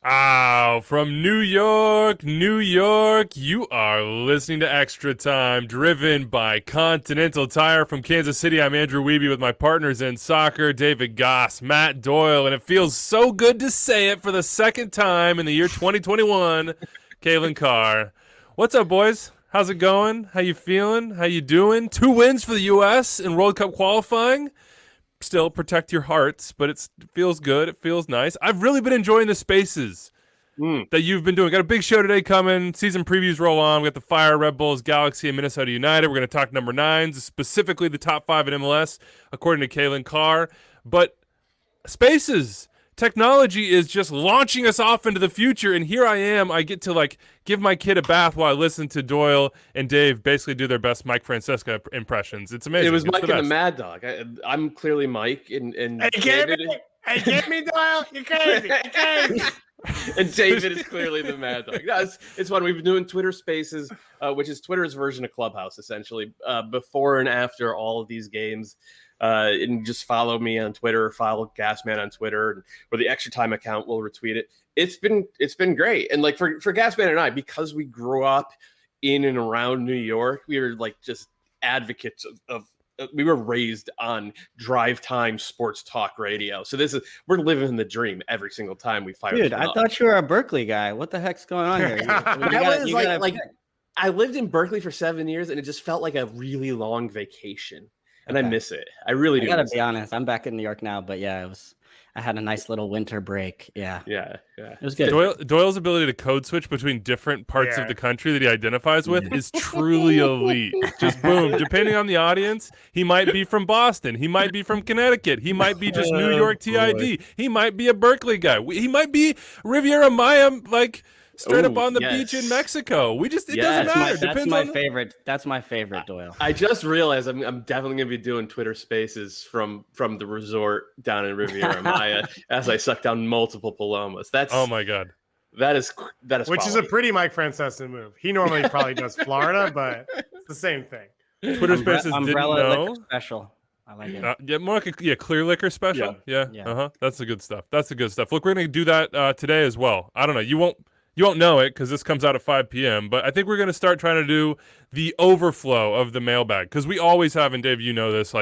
Oh, from New York, New York, you are listening to Extra Time, driven by Continental Tire from Kansas City. I'm Andrew Wiebe with my partners in soccer, David Goss, Matt Doyle, and it feels so good to say it for the second time in the year 2021, Calen Carr. What's up, boys? How's it going? How you feeling? How you doing? 2 wins for the U.S. in World Cup qualifying. Still protect your hearts, but it feels good. It feels nice. I've really been enjoying the spaces that you've been doing. Got a big show today coming. Season previews roll on. We got the Fire, Red Bulls, Galaxy, and Minnesota United. We're going to talk number nines, specifically the top 5 in MLS, according to Calen Carr. But spaces, technology is just launching us off into the future, and here I am. I get to give my kid a bath while I listen to Doyle and Dave basically do their best Mike Francesca impressions. It's amazing. It was it's Mike and the Mad Dog. I'm clearly Mike, and Hey, get me, Doyle. You're crazy. You're crazy. and David is clearly the Mad Dog. No, it's fun. We've been doing Twitter Spaces, which is Twitter's version of Clubhouse, essentially, before and after all of these games. And just follow me on Twitter, follow Gasman on Twitter, or the Extra Time account will retweet it. It's been great. And like for Gasman and I, because we grew up in and around New York, we were like just advocates of we were raised on drive time sports talk radio. So we're living the dream every single time we fire. Dude, I thought you were a Berkeley guy. What the heck's going on here? I lived in Berkeley for 7 years, and it just felt like a really long vacation. And I miss it. I really do. I gotta be honest. I'm back in New York now, but yeah, I had a nice little winter break. Yeah. It was good. Doyle's ability to code switch between different parts of the country that he identifies with is truly elite. Just boom. Depending on the audience, he might be from Boston. He might be from Connecticut. He might be just New York TID. He might be a Berkeley guy. He might be Riviera Maya, straight up on the beach in Mexico. It doesn't matter. That's my favorite, Doyle. I just realized I'm definitely going to be doing Twitter Spaces from the resort down in Riviera Maya as I suck down multiple palomas. Oh my God. That is which quality. is a pretty Mike Francesa move. He normally probably does Florida, but it's the same thing. Twitter Spaces Umbrella didn't know. liquor special. I like it. More like a clear liquor special. Yeah. That's the good stuff. Look, we're going to do that today as well. I don't know. You won't know it because this comes out at 5 p.m., but I think we're going to start trying to do the overflow of the mailbag because we always have, and Dave, you know this,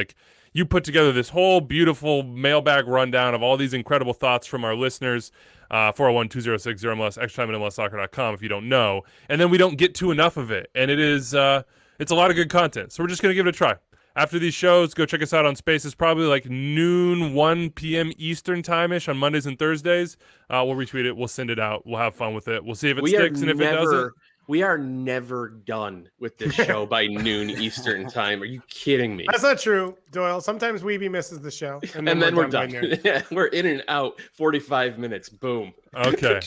you put together this whole beautiful mailbag rundown of all these incredible thoughts from our listeners, 401-206-0MLS, extratime at MLSsoccer.com if you don't know, and then we don't get to enough of it, and it's a lot of good content, so we're just going to give it a try. After these shows, go check us out on Spaces, probably like noon, 1 p.m. Eastern time-ish on Mondays and Thursdays. We'll retweet it. We'll send it out. We'll have fun with it. We'll see if it sticks and if it doesn't. We are never done with this show by noon Eastern time. Are you kidding me? That's not true, Doyle. Sometimes Weeby misses the show. And then we're done. Yeah, we're in and out 45 minutes. Boom. Okay.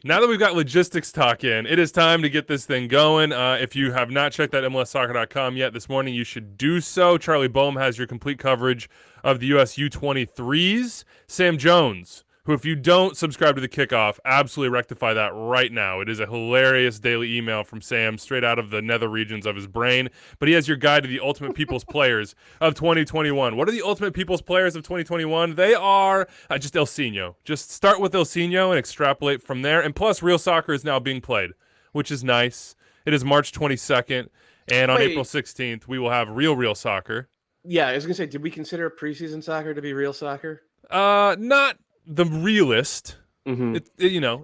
Now that we've got logistics talk in, it is time to get this thing going. If you have not checked out MLSsoccer.com yet this morning, you should do so. Charlie Boehm has your complete coverage of the U.S. U23s. Sam Jones, who, if you don't subscribe to the Kickoff, absolutely rectify that right now. It is a hilarious daily email from Sam, straight out of the nether regions of his brain. But he has your guide to the ultimate people's players of 2021. What are the ultimate people's players of 2021? They are just El Sino. Just start with El Sino and extrapolate from there. And plus, real soccer is now being played, which is nice. It is March 22nd, and on April 16th, we will have real soccer. Yeah, I was going to say, did we consider preseason soccer to be real soccer? Not the realist. Mm-hmm.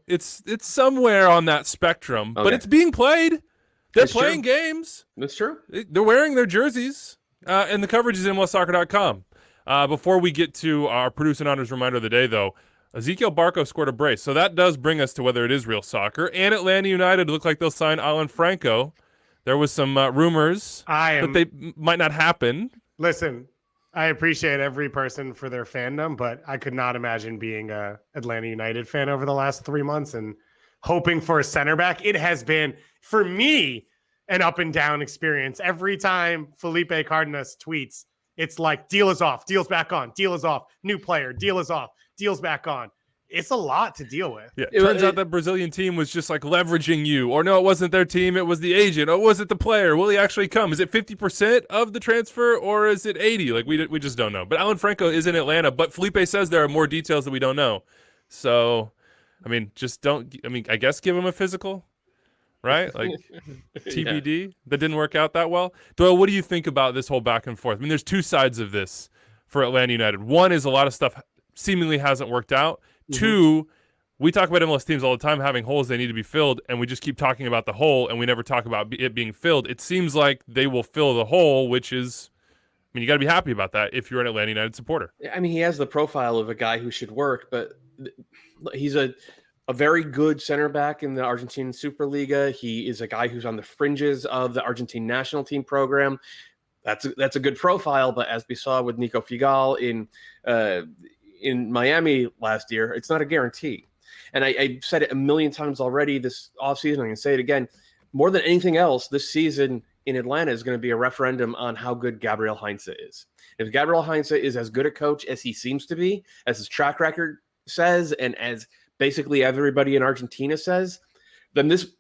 It's somewhere on that spectrum, but it's being played. They're playing games. That's true. They're wearing their jerseys, and the coverage is in MLSsoccer.com. Before we get to our produce and honors reminder of the day, though, Ezequiel Barco scored a brace, so that does bring us to whether it is real soccer. And Atlanta United look like they'll sign Alan Franco. There was some rumors that they might not happen. Listen, I appreciate every person for their fandom, but I could not imagine being a Atlanta United fan over the last 3 months and hoping for a center back. It has been, for me, an up and down experience. Every time Felipe Cardenas tweets, it's like, deal is off, deal's back on, deal is off, new player, deal is off, deal's back on. It's a lot to deal with. Yeah, it turns out that Brazilian team was just leveraging you. Or no, it wasn't their team, it was the agent. Or was it the player? Will he actually come? Is it 50% of the transfer or is it 80? We just don't know. But Alan Franco is in Atlanta, but Felipe says there are more details that we don't know. So I mean, just don't. I mean, I guess give him a physical, right? Like TBD. Yeah. That didn't work out that well. Doyle, what do you think about this whole back and forth? I mean, there's two sides of this for Atlanta United. One is a lot of stuff seemingly hasn't worked out. Two, we talk about MLS teams all the time having holes they need to be filled, and we just keep talking about the hole, and we never talk about it being filled. It seems like they will fill the hole, which is, I mean, you got to be happy about that if you're an Atlanta United supporter. I mean, he has the profile of a guy who should work, but he's a very good center back in the Argentine Superliga. He is a guy who's on the fringes of the Argentine national team program. That's a good profile, but as we saw with Nico Figal in Miami last year, it's not a guarantee. And I said it a million times already this offseason. I'm going to say it again. More than anything else, this season in Atlanta is going to be a referendum on how good Gabriel Heinze is. If Gabriel Heinze is as good a coach as he seems to be, as his track record says, and as basically everybody in Argentina says, then this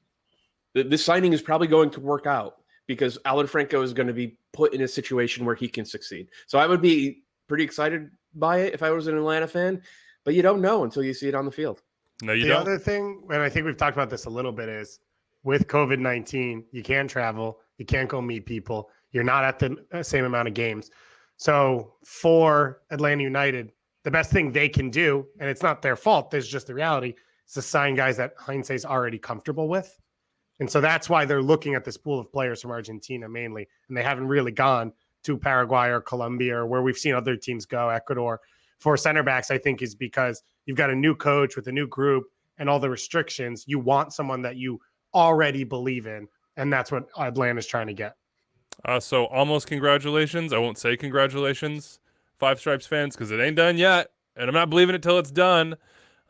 signing is probably going to work out because Alan Franco is going to be put in a situation where he can succeed. So I would be pretty excited by it if I was an Atlanta fan, but you don't know until you see it on the field. No, you don't. The other thing, and I think we've talked about this a little bit, is with COVID-19, you can't travel, you can't go meet people, you're not at the same amount of games. So for Atlanta United, the best thing they can do, and it's not their fault, there's just the reality, is to sign guys that Heinze is already comfortable with. And so that's why they're looking at this pool of players from Argentina mainly, and they haven't really gone to Paraguay or Colombia or where we've seen other teams go, Ecuador, for center backs, I think is because you've got a new coach with a new group and all the restrictions. You want someone that you already believe in, and that's what Atlanta's trying to get. So almost congratulations. I won't say congratulations, Five Stripes fans, because it ain't done yet, and I'm not believing it till it's done.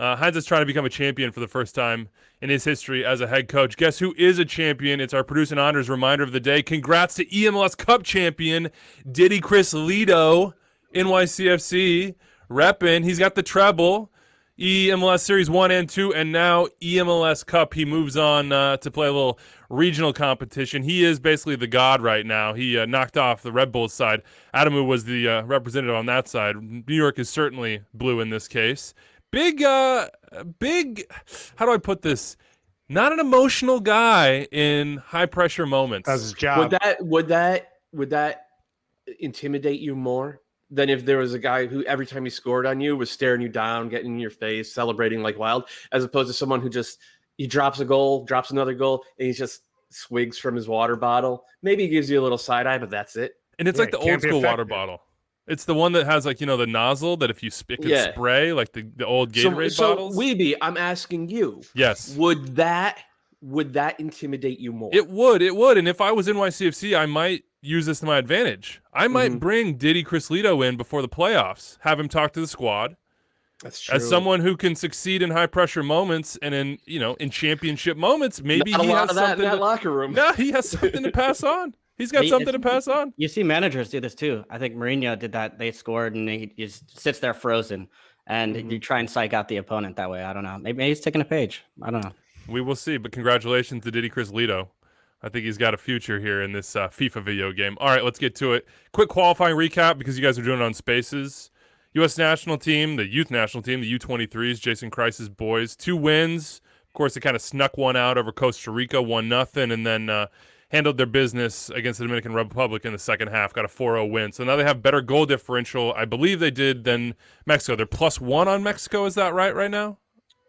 Heinz is trying to become a champion for the first time in his history as a head coach. Guess who is a champion? It's our producer and honors reminder of the day. Congrats to eMLS Cup champion didychrislito, NYCFC, repping. He's got the treble, eMLS Series 1 and 2, and now eMLS Cup. He moves on to play a little regional competition. He is basically the god right now. He knocked off the Red Bulls side. Adamu was the representative on that side. New York is certainly blue in this case. Big, how do I put this? Not an emotional guy in high-pressure moments. That's his job. Would that intimidate you more than if there was a guy who every time he scored on you was staring you down, getting in your face, celebrating like wild, as opposed to someone who just, he drops a goal, drops another goal, and he just swigs from his water bottle. Maybe he gives you a little side eye, but that's it. And it's like the old school water bottle. It's the one that has like, the nozzle that if you can spray, like the old Gatorade bottles. So Wiebe, I'm asking you. Yes. Would that intimidate you more? It would. And if I was NYCFC, I might use this to my advantage. I might bring didychrislito in before the playoffs, have him talk to the squad. That's true. As someone who can succeed in high pressure moments and in championship moments, maybe Not he a lot has of that something in that locker room. No, he has something to pass on. He's got something to pass on. You see managers do this too. I think Mourinho did that. They scored and he just sits there frozen, and you try and psych out the opponent that way. I don't know. Maybe he's taking a page. I don't know. We will see. But congratulations to didychrislito. I think he's got a future here in this FIFA video game. All right, let's get to it. Quick qualifying recap because you guys are doing it on Spaces. U.S. national team, the youth national team, the U23s, Jason Kreis's boys, 2 wins. Of course, they kind of snuck one out over Costa Rica, 1-0, and then handled their business against the Dominican Republic in the second half, got a 4-0 win. So now they have better goal differential, I believe they did, than Mexico. They're +1 on Mexico. Is that right now?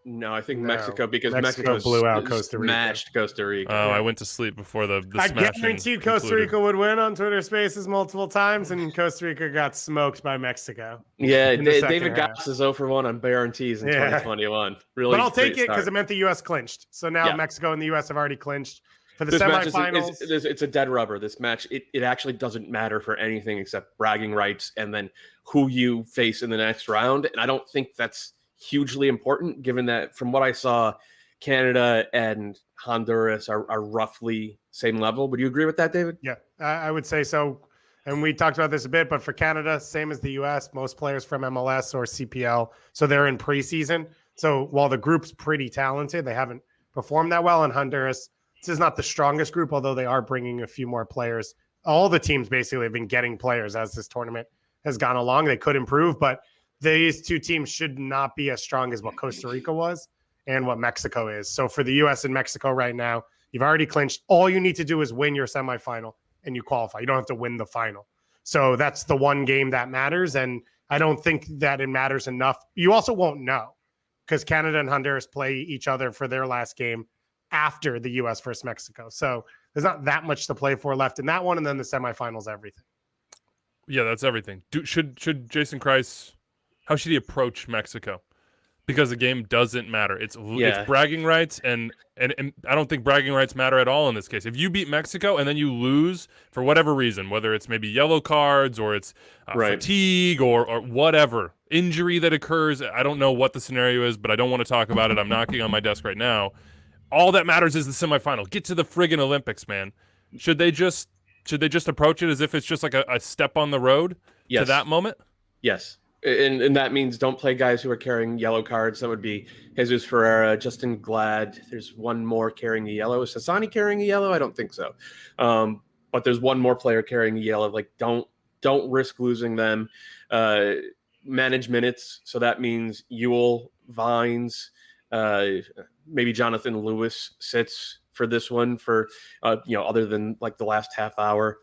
No, I think Mexico, because Mexico blew out Costa Rica. Smashed Costa Rica. Oh, I went to sleep before the smashing. I guaranteed Costa Rica would win on Twitter Spaces multiple times, and Costa Rica got smoked by Mexico. Yeah, David Goss is 0 for 1 on guarantees in 2021. Really, but I'll take it because it meant the U.S. clinched. So now Mexico and the U.S. have already clinched for the semifinals. It's a dead rubber. This match, it actually doesn't matter for anything except bragging rights and then who you face in the next round. And I don't think that's hugely important, given that from what I saw, Canada and Honduras are roughly same level. Would you agree with that, David? Yeah, I would say so. And we talked about this a bit, but for Canada, same as the U.S., most players from MLS or CPL. So they're in preseason. So while the group's pretty talented, they haven't performed that well. In Honduras, this is not the strongest group, although they are bringing a few more players. All the teams basically have been getting players as this tournament has gone along. They could improve, but these two teams should not be as strong as what Costa Rica was. and what Mexico is. So for the US and Mexico right now, you've already clinched. All you need to do is win your semifinal and you qualify. You don't have to win the final. So that's the one game that matters. And I don't think that it matters enough. You also won't know because Canada and Honduras play each other for their last game after the US versus Mexico. So there's not that much to play for left in that one. And then the semifinals, everything. Yeah, that's everything. Should Jason Kreis, how should he approach Mexico? Because the game doesn't matter. It's bragging rights, and I don't think bragging rights matter at all in this case. If you beat Mexico and then you lose for whatever reason, whether it's maybe yellow cards or it's fatigue or whatever, injury that occurs, I don't know what the scenario is, but I don't want to talk about it. I'm knocking on my desk right now. All that matters is the semifinal. Get to the friggin' Olympics, man. Should they just approach it as if it's just like a step on the road to that moment? Yes. And that means don't play guys who are carrying yellow cards. That would be Jesus Ferreira, Justin Glad. There's one more carrying a yellow. Is Hassani carrying a yellow? I don't think so. But there's one more player carrying a yellow. Like, don't risk losing them. Manage minutes. So that means Ewell, Vines, maybe Jonathan Lewis sits for this one for, other than like the last half hour.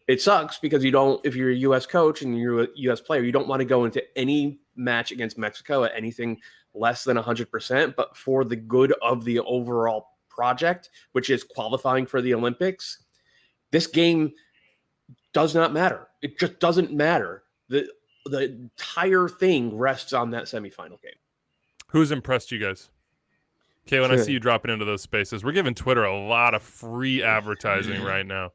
It sucks because if you're a U.S. coach and you're a U.S. player, you don't want to go into any match against Mexico at anything less than 100%. But for the good of the overall project, which is qualifying for the Olympics, this game does not matter. It just doesn't matter. The entire thing rests on that semifinal game. Who's impressed you guys? Calen, I see you dropping into those spaces. We're giving Twitter a lot of free advertising right now.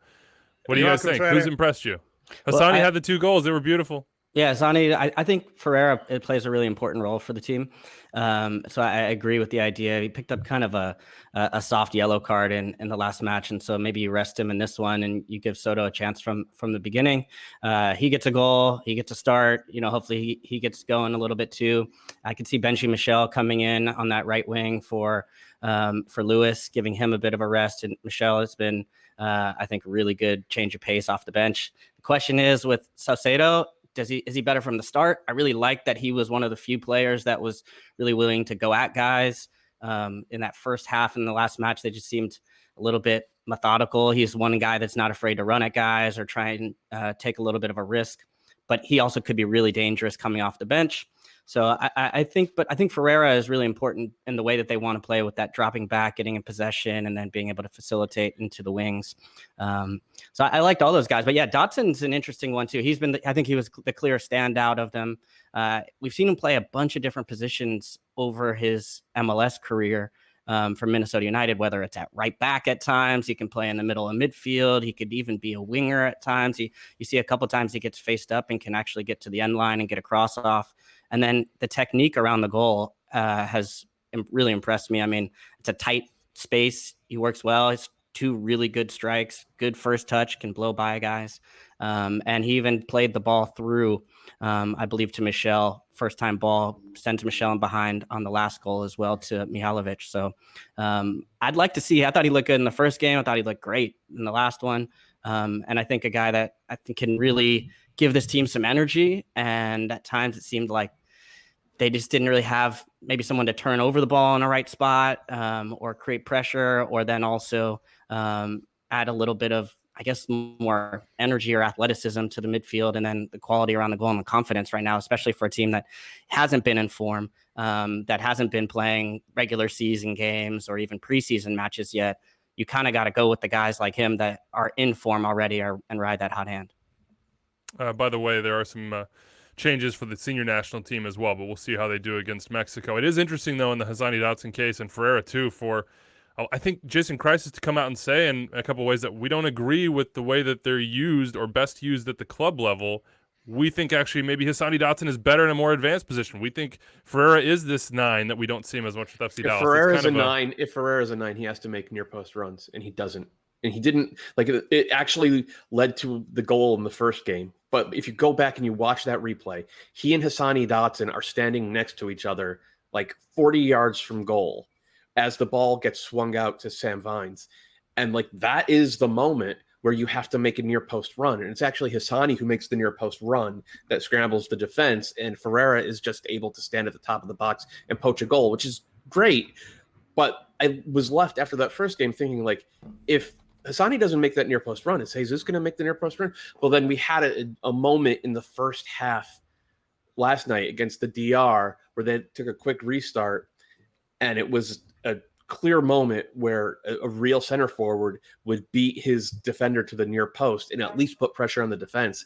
What do you guys think? Who's impressed you? Hassani had the 2 goals. They were beautiful. Yeah, Hassani, I think Ferreira plays a really important role for the team. So I agree with the idea. He picked up kind of a soft yellow card in the last match. And so maybe you rest him in this one and you give Soto a chance from the beginning. He gets a goal. He gets a start. Hopefully he gets going a little bit too. I could see Benji Michel coming in on that right wing for Lewis, giving him a bit of a rest. And Michel has been, I think, a really good change of pace off the bench. The question is with Saucedo, is he better from the start? I really like that he was one of the few players that was really willing to go at guys in that first half. In the last match, they just seemed a little bit methodical. He's one guy that's not afraid to run at guys or try and take a little bit of a risk, but he also could be really dangerous coming off the bench. So I think Ferreira is really important in the way that they want to play with that dropping back, getting in possession, and then being able to facilitate into the wings. So I liked all those guys. But yeah, Dotson's an interesting one too. I think he was the clear standout of them. We've seen him play a bunch of different positions over his MLS career for Minnesota United, whether it's at right back at times, he can play in the middle of midfield. He could even be a winger at times. You see a couple times he gets faced up and can actually get to the end line and get a cross off. And then the technique around the goal has really impressed me. I mean, it's a tight space. He works well. It's 2 really good strikes, good first touch, can blow by guys. And he even played the ball through, I believe, to Michel. First time ball sent to Michel and behind on the last goal as well to Mihalovic. So I'd like to see. I thought he looked good in the first game. I thought he looked great in the last one. And I think a guy that I think can really give this team some energy. And at times it seemed like they just didn't really have maybe someone to turn over the ball in the right spot or create pressure, or then also add a little bit of, I guess, more energy or athleticism to the midfield, and then the quality around the goal and the confidence right now, especially for a team that hasn't been in form, that hasn't been playing regular season games or even preseason matches yet. You kind of got to go with the guys like him that are in form already and ride that hot hand. By the way, there are some changes for the senior national team as well, but we'll see how they do against Mexico. It is interesting, though, in the Hassani Dotson case and Ferreira, too, for I think Jason Kreis is to come out and say in a couple of ways that we don't agree with the way that they're used or best used at the club level. We think actually maybe Hassani Dotson is better in a more advanced position. We think Ferreira is this 9 that we don't see him as much with FC Dallas. If Ferreira's a 9, he has to make near post runs, and he doesn't. And he didn't. Like, it actually led to the goal in the first game. But if you go back and you watch that replay, he and Hassani Dotson are standing next to each other like 40 yards from goal as the ball gets swung out to Sam Vines. And like, that is the moment where you have to make a near post run. And it's actually Hassani who makes the near post run that scrambles the defense. And Ferreira is just able to stand at the top of the box and poach a goal, which is great. But I was left after that first game thinking, like, if Hassani doesn't make that near post run, is Jesus going to make the near post run? Well, then we had a moment in the first half last night against the DR where they took a quick restart, and it was a clear moment where a real center forward would beat his defender to the near post and at least put pressure on the defense.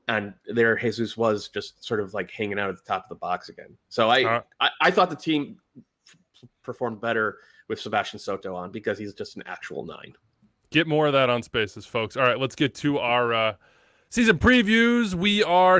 And there Jesus was just sort of like hanging out at the top of the box again. So I thought the team performed better with Sebastian Soto on because he's just an actual 9. Get more of that on Spaces, folks. All right, let's get to our season previews.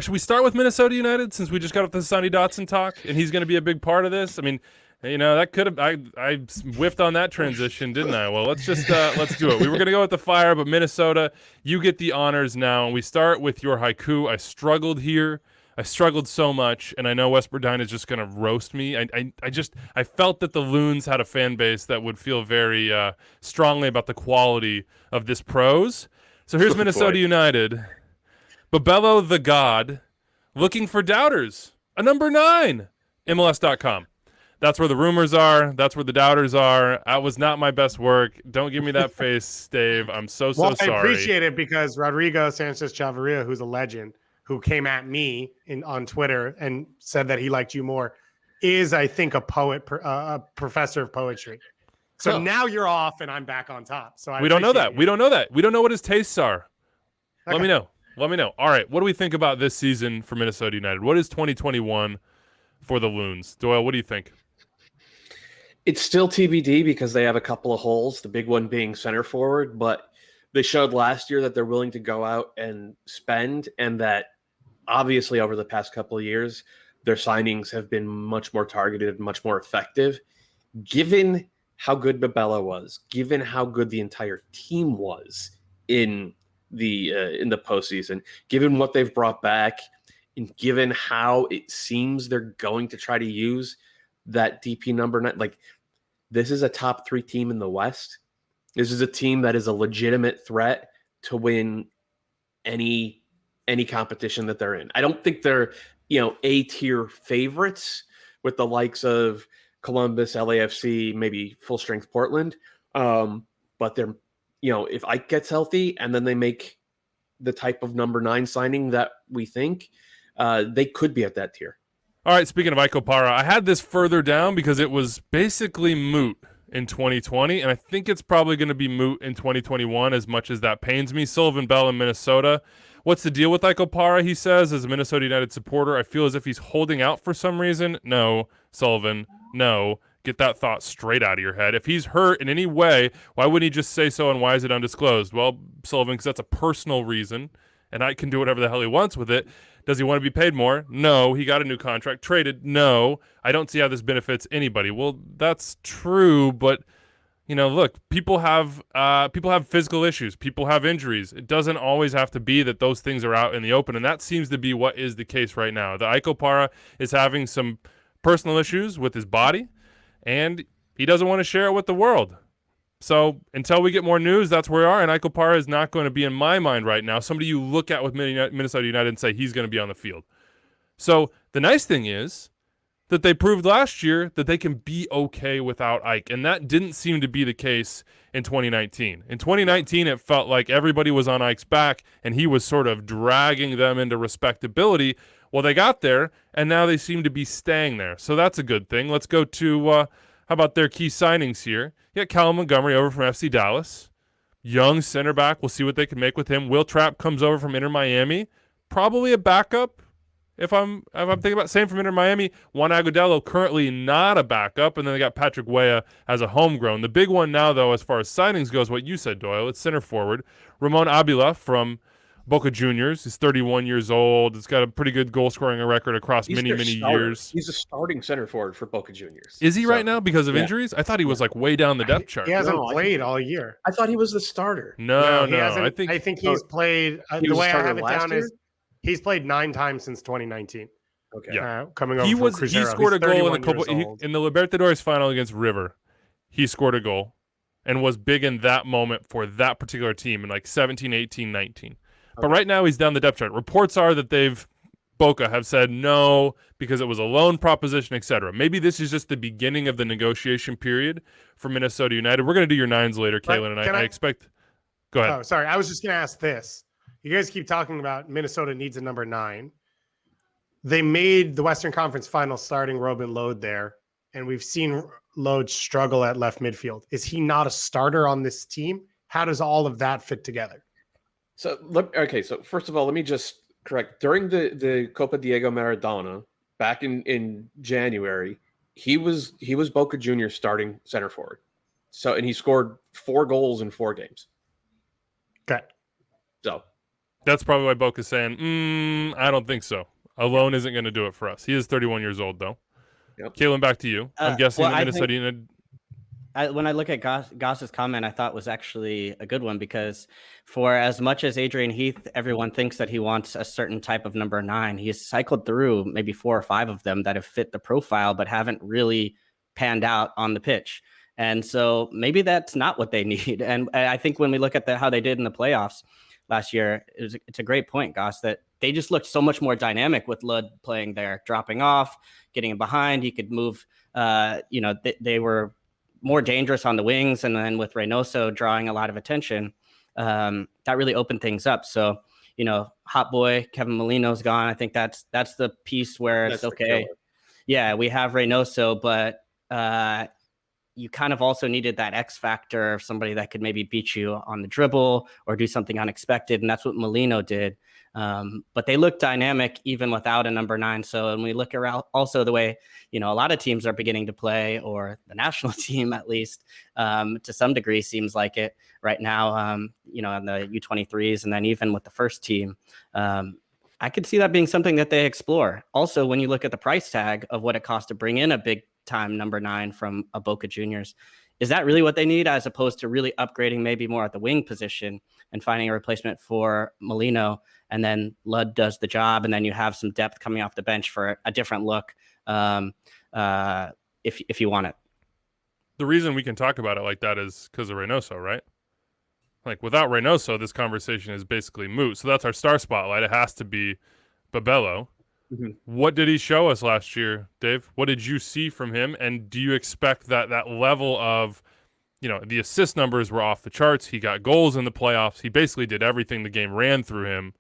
Should we start with Minnesota United since we just got off the Sonny Dotson talk and he's going to be a big part of this? I mean, that could have, I whiffed on that transition, didn't I? Well, let's just, let's do it. We were going to go with the Fire, but Minnesota, you get the honors now. And we start with your haiku. I struggled here. I struggled so much, and I know West Burdine is just going to roast me. I felt that the Loons had a fan base that would feel very strongly about the quality of this prose. So here's Minnesota United. Bebelo the God, looking for doubters. A number 9. MLS.com. That's where the rumors are. That's where the doubters are. That was not my best work. Don't give me that face, Dave. I'm so sorry. I appreciate it because Rodrigo Sanchez Chavarria, who's a legend, who came at me on Twitter and said that he liked you more, is, I think, a poet, a professor of poetry. So now you're off and I'm back on top. So we don't know that. We don't know that. We don't know what his tastes are. Okay. Let me know. All right. What do we think about this season for Minnesota United? What is 2021 for the Loons? Doyle, what do you think? It's still TBD because they have a couple of holes, the big one being center forward, but they showed last year that they're willing to go out and spend, and that obviously over the past couple of years, their signings have been much more targeted, much more effective. Given how good Bebelo was, given how good the entire team was in the postseason, given what they've brought back, and given how it seems they're going to try to use that DP number 9, like, this is a top 3 team in the West. This is a team that is a legitimate threat to win any competition that they're in. I don't think they're, A-tier favorites with the likes of Columbus, LAFC, maybe full strength Portland. But they're, if Ike gets healthy and then they make the type of number 9 signing that we think, they could be at that tier. All right, speaking of Ike Opara, I had this further down because it was basically moot in 2020, and I think it's probably going to be moot in 2021 as much as that pains me. Sullivan Bell in Minnesota. What's the deal with Ike Opara, he says, as a Minnesota United supporter? I feel as if he's holding out for some reason. No, Sullivan, no. Get that thought straight out of your head. If he's hurt in any way, why wouldn't he just say so, and why is it undisclosed? Well, Sullivan, because that's a personal reason, and Ike can do whatever the hell he wants with it. Does he want to be paid more? No. He got a new contract. Traded? No. I don't see how this benefits anybody. Well, that's true, but look, people have physical issues. People have injuries. It doesn't always have to be that those things are out in the open, and that seems to be what is the case right now. The Ike Opara is having some personal issues with his body, and he doesn't want to share it with the world. So until we get more news, that's where we are, and Ike Opara is not going to be in my mind right now somebody you look at with Minnesota United and say he's going to be on the field. So the nice thing is that they proved last year that they can be okay without Ike, and that didn't seem to be the case in 2019. In 2019, it felt like everybody was on Ike's back, and he was sort of dragging them into respectability. Well, they got there, and now they seem to be staying there. So that's a good thing. Let's go to, how about their key signings here? You got Callum Montgomery over from FC Dallas. Young center back. We'll see what they can make with him. Will Trapp comes over from Inter Miami. Probably a backup. If I'm thinking about same from Inter Miami, Juan Agudelo currently not a backup, and then they got Patrick Weah as a homegrown. The big one now, though, as far as signings goes, what you said, Doyle, it's center forward. Ramon Abila from Boca Juniors. He's 31 years old. He's got a pretty good goal-scoring record across many years. He's a starting center forward for Boca Juniors. Is he right now because of injuries? I thought he was like way down the depth chart. He hasn't played all year. I thought he was the starter. No. I think he's played. The way I have it down is he's played 9 times since 2019. Okay. Yeah. Coming over He from Cruzeiro. scored a goal in the Copa in the Libertadores final against River. He scored a goal. and was big in that moment for that particular team in like 17, 18, 19. But right now he's down the depth chart. Reports are that Boca have said no because it was a loan proposition, etc. Maybe this is just the beginning of the negotiation period for Minnesota United. We're going to do your nines later, Calen, and I expect. Go ahead. Oh, sorry. I was just going to ask this. You guys keep talking about Minnesota needs a number 9. They made the Western Conference Finals starting Robin Lod there, and we've seen Lod struggle at left midfield. Is he not a starter on this team? How does all of that fit together? So first of all, let me just correct. During the Copa Diego Maradona back in January, he was Boca Juniors starting center forward. So, and he scored 4 goals in 4 games. Okay. So that's probably why Boca's saying, I don't think so. Alone isn't going to do it for us. He is 31 years old, though. Yep. Calen, back to you. I'm guessing the Minnesota United. When I look at Goss's comment, I thought was actually a good one, because for as much as Adrian Heath, everyone thinks that he wants a certain type of number 9, he's cycled through maybe 4 or 5 of them that have fit the profile, but haven't really panned out on the pitch. And so maybe that's not what they need. And I think when we look at how they did in the playoffs last year, it's a great point, Goss, that they just looked so much more dynamic with Lod playing there, dropping off, getting him behind. He could move. They were more dangerous on the wings, and then with Reynoso drawing a lot of attention, that really opened things up. So, hot boy Kevin Molino's gone. I think that's the piece where it's okay. Yeah, we have Reynoso, but you kind of also needed that X factor of somebody that could maybe beat you on the dribble or do something unexpected, and that's what Molino did. But they look dynamic even without a number 9. So when we look around also the way, a lot of teams are beginning to play, or the national team, at least, to some degree, seems like it right now, on the U23s, and then even with the first team, I could see that being something that they explore. Also, when you look at the price tag of what it costs to bring in a big time number 9 from a Boca Juniors, is that really what they need, as opposed to really upgrading maybe more at the wing position and finding a replacement for Molino, and then Lod does the job, and then you have some depth coming off the bench for a different look, if you want it. The reason we can talk about it like that is because of Reynoso, right? Like, without Reynoso, this conversation is basically moot. So that's our star spotlight. It has to be Bebelo. Mm-hmm. What did he show us last year, Dave? What did you see from him? And do you expect that level of, the assist numbers were off the charts. He got goals in the playoffs. He basically did everything the game ran through him.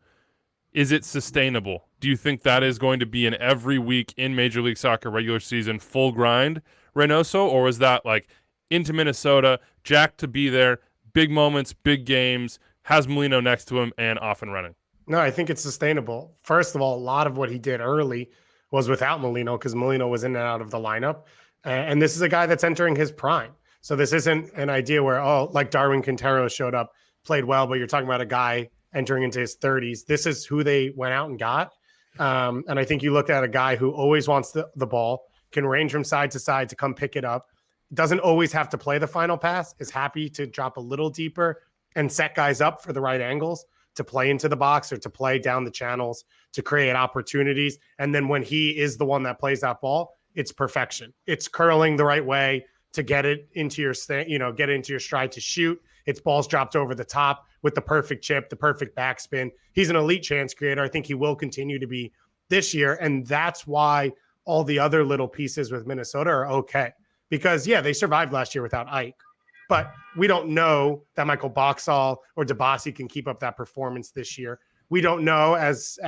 Is it sustainable? Do you think that is going to be an every week in Major League Soccer regular season full grind Reynoso? Or was that like into Minnesota, Jack to be there, big moments, big games, has Molino next to him, and off and running? No, I think it's sustainable. First of all, a lot of what he did early was without Molino, because Molino was in and out of the lineup. And this is a guy that's entering his prime. So this isn't an idea where, like Darwin Quintero showed up, played well, but you're talking about a guy entering into his 30s. This is who they went out and got. And I think you looked at a guy who always wants the ball, can range from side to side to come pick it up, doesn't always have to play the final pass, is happy to drop a little deeper and set guys up for the right angles to play into the box or to play down the channels to create opportunities. And then when he is the one that plays that ball, it's perfection. It's curling the right way to get it into your get into your stride to shoot. It's balls dropped over the top with the perfect chip, the perfect backspin. He's an elite chance creator. I think he will continue to be this year. And that's why all the other little pieces with Minnesota are okay. Because, they survived last year without Ike. But we don't know that Michael Boxall or Didychrislito can keep up that performance this year. We don't know, as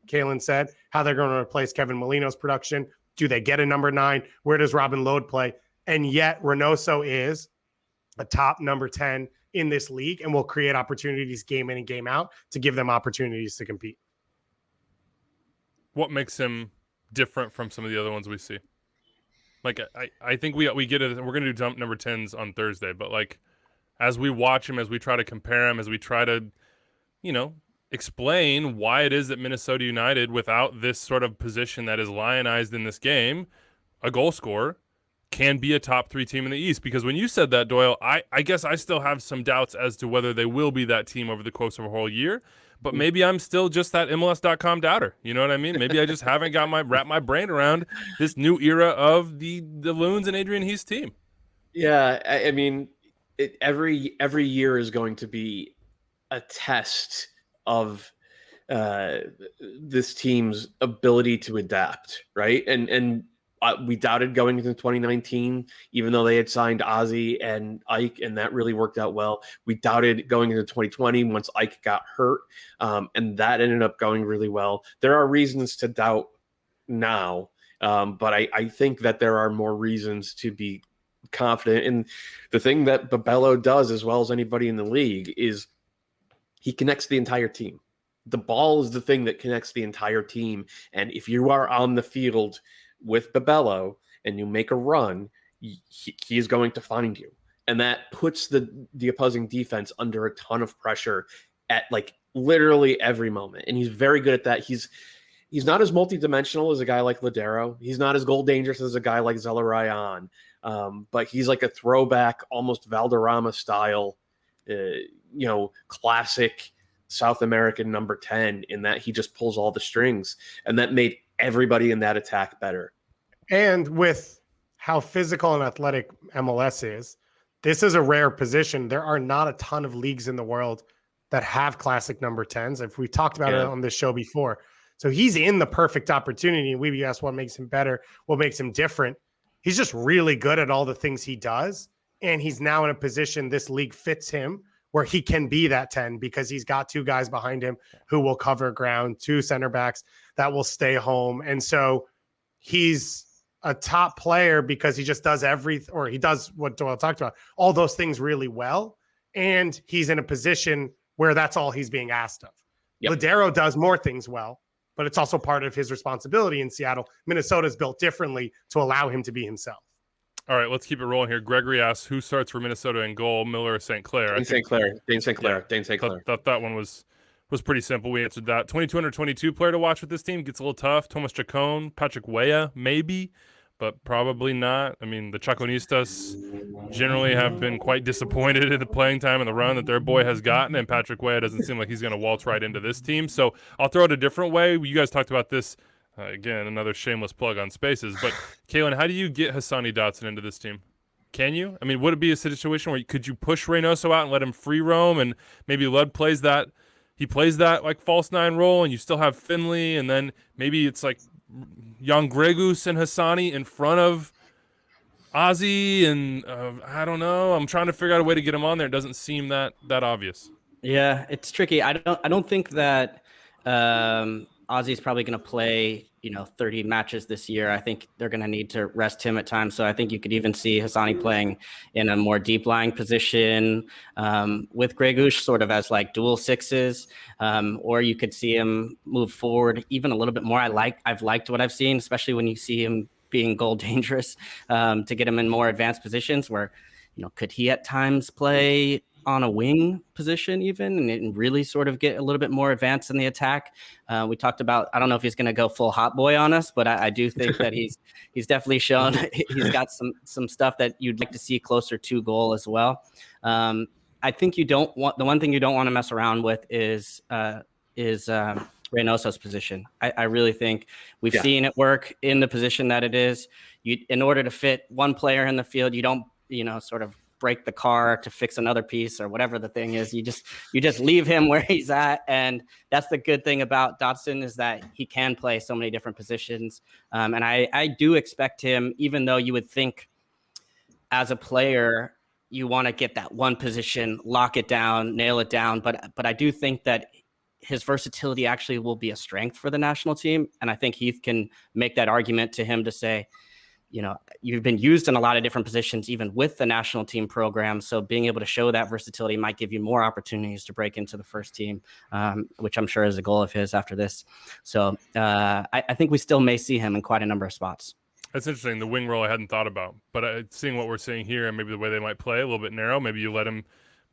Calen said, how they're going to replace Kevin Molino's production. Do they get a number 9? Where does Robin Lod play? And yet Reynoso is a top number 10 in this league and will create opportunities game in and game out to give them opportunities to compete. What makes him different from some of the other ones we see? Like, I think we get it. We're going to do dump number 10s on Thursday, but like, as we watch him, as we try to compare him, as we try to, explain why it is that Minnesota United, without this sort of position that is lionized in this game, a goal scorer, can be a top 3 team in the East. Because when you said that, Doyle, I guess I still have some doubts as to whether they will be that team over the course of a whole year. But maybe I'm still just that MLS.com doubter. You know what I mean? Maybe I just haven't got wrap my brain around this new era of the Loons and Adrian Heath's team. Yeah, I mean, every year is going to be a test of this team's ability to adapt, right? And we doubted going into 2019, even though they had signed Ozzy and Ike, and that really worked out well. We doubted going into 2020 once Ike got hurt, and that ended up going really well. There are reasons to doubt now, but I think that there are more reasons to be confident. And the thing that Bebelo does as well as anybody in the league is he connects the entire team. The ball is the thing that connects the entire team. And if you are on the field with Bebelo and you make a run, he is going to find you. And that puts the opposing defense under a ton of pressure at like literally every moment. And he's very good at that. He's not as multidimensional as a guy like Ladero. He's not as goal dangerous as a guy like Zelarayan. But he's like a throwback, almost Valderrama style, classic South American number 10 in that he just pulls all the strings, and that made everybody in that attack better. And with how physical and athletic MLS is, this is a rare position. There are not a ton of leagues in the world that have classic number 10s. If we talked about it on this show before. So he's in the perfect opportunity. We asked what makes him better, what makes him different. He's just really good at all the things he does. And he's now in a position this league fits him where he can be that 10 because he's got two guys behind him who will cover ground, two center backs that will stay home. And so he's a top player because he just does he does what Doyle talked about, all those things really well. And he's in a position where that's all he's being asked of. Yep. Ladero does more things well, but it's also part of his responsibility in Seattle. Minnesota's built differently to allow him to be himself. All right, let's keep it rolling here. Gregory asks, who starts for Minnesota in goal, Miller or St. Clair? Dane St. Clair. Thought that one was pretty simple. We answered that. 22 under 22 player to watch with this team. Gets a little tough. Thomas Chacon, Patrick Weah, maybe, but probably not. I mean, the Chaconistas generally have been quite disappointed in the playing time and the run that their boy has gotten, and Patrick Weah doesn't seem like he's going to waltz right into this team. So I'll throw it a different way. You guys talked about this. Again, another shameless plug on Spaces. But, Calen, how do you get Hassani Dotson into this team? Can you? I mean, would it be a situation where could you push Reynoso out and let him free roam, and maybe Lud plays that like false nine role, and you still have Finley, and then maybe it's like Jan Gregus and Hassani in front of Ozzy, and I don't know. I'm trying to figure out a way to get him on there. It doesn't seem that obvious. Yeah, it's tricky. I don't think that Ozzy's probably going to play, 30 matches this year. I think they're going to need to rest him at times. So I think you could even see Hassani playing in a more deep lying position with Gregush sort of as like dual sixes, or you could see him move forward even a little bit more. I've liked what I've seen, especially when you see him being goal dangerous, to get him in more advanced positions where, could he at times play on a wing position even and really sort of get a little bit more advanced in the attack. We talked about, I don't know if he's going to go full hot boy on us, but I do think that he's definitely shown he's got some stuff that you'd like to see closer to goal as well. I think the one thing you don't want to mess around with is Reynoso's position. I really think we've seen it work in the position that it is. In order to fit one player in the field, you don't, sort of break the car to fix another piece or whatever the thing is. You just leave him where he's at. And that's the good thing about Dotson is that he can play so many different positions. And I do expect him, even though you would think as a player, you want to get that one position, lock it down, nail it down. But I do think that his versatility actually will be a strength for the national team. And I think Heath can make that argument to him to say, you've been used in a lot of different positions, even with the national team program. So being able to show that versatility might give you more opportunities to break into the first team, which I'm sure is a goal of his after this. So I think we still may see him in quite a number of spots. That's interesting. The wing role I hadn't thought about, but seeing what we're seeing here and maybe the way they might play a little bit narrow, maybe you let him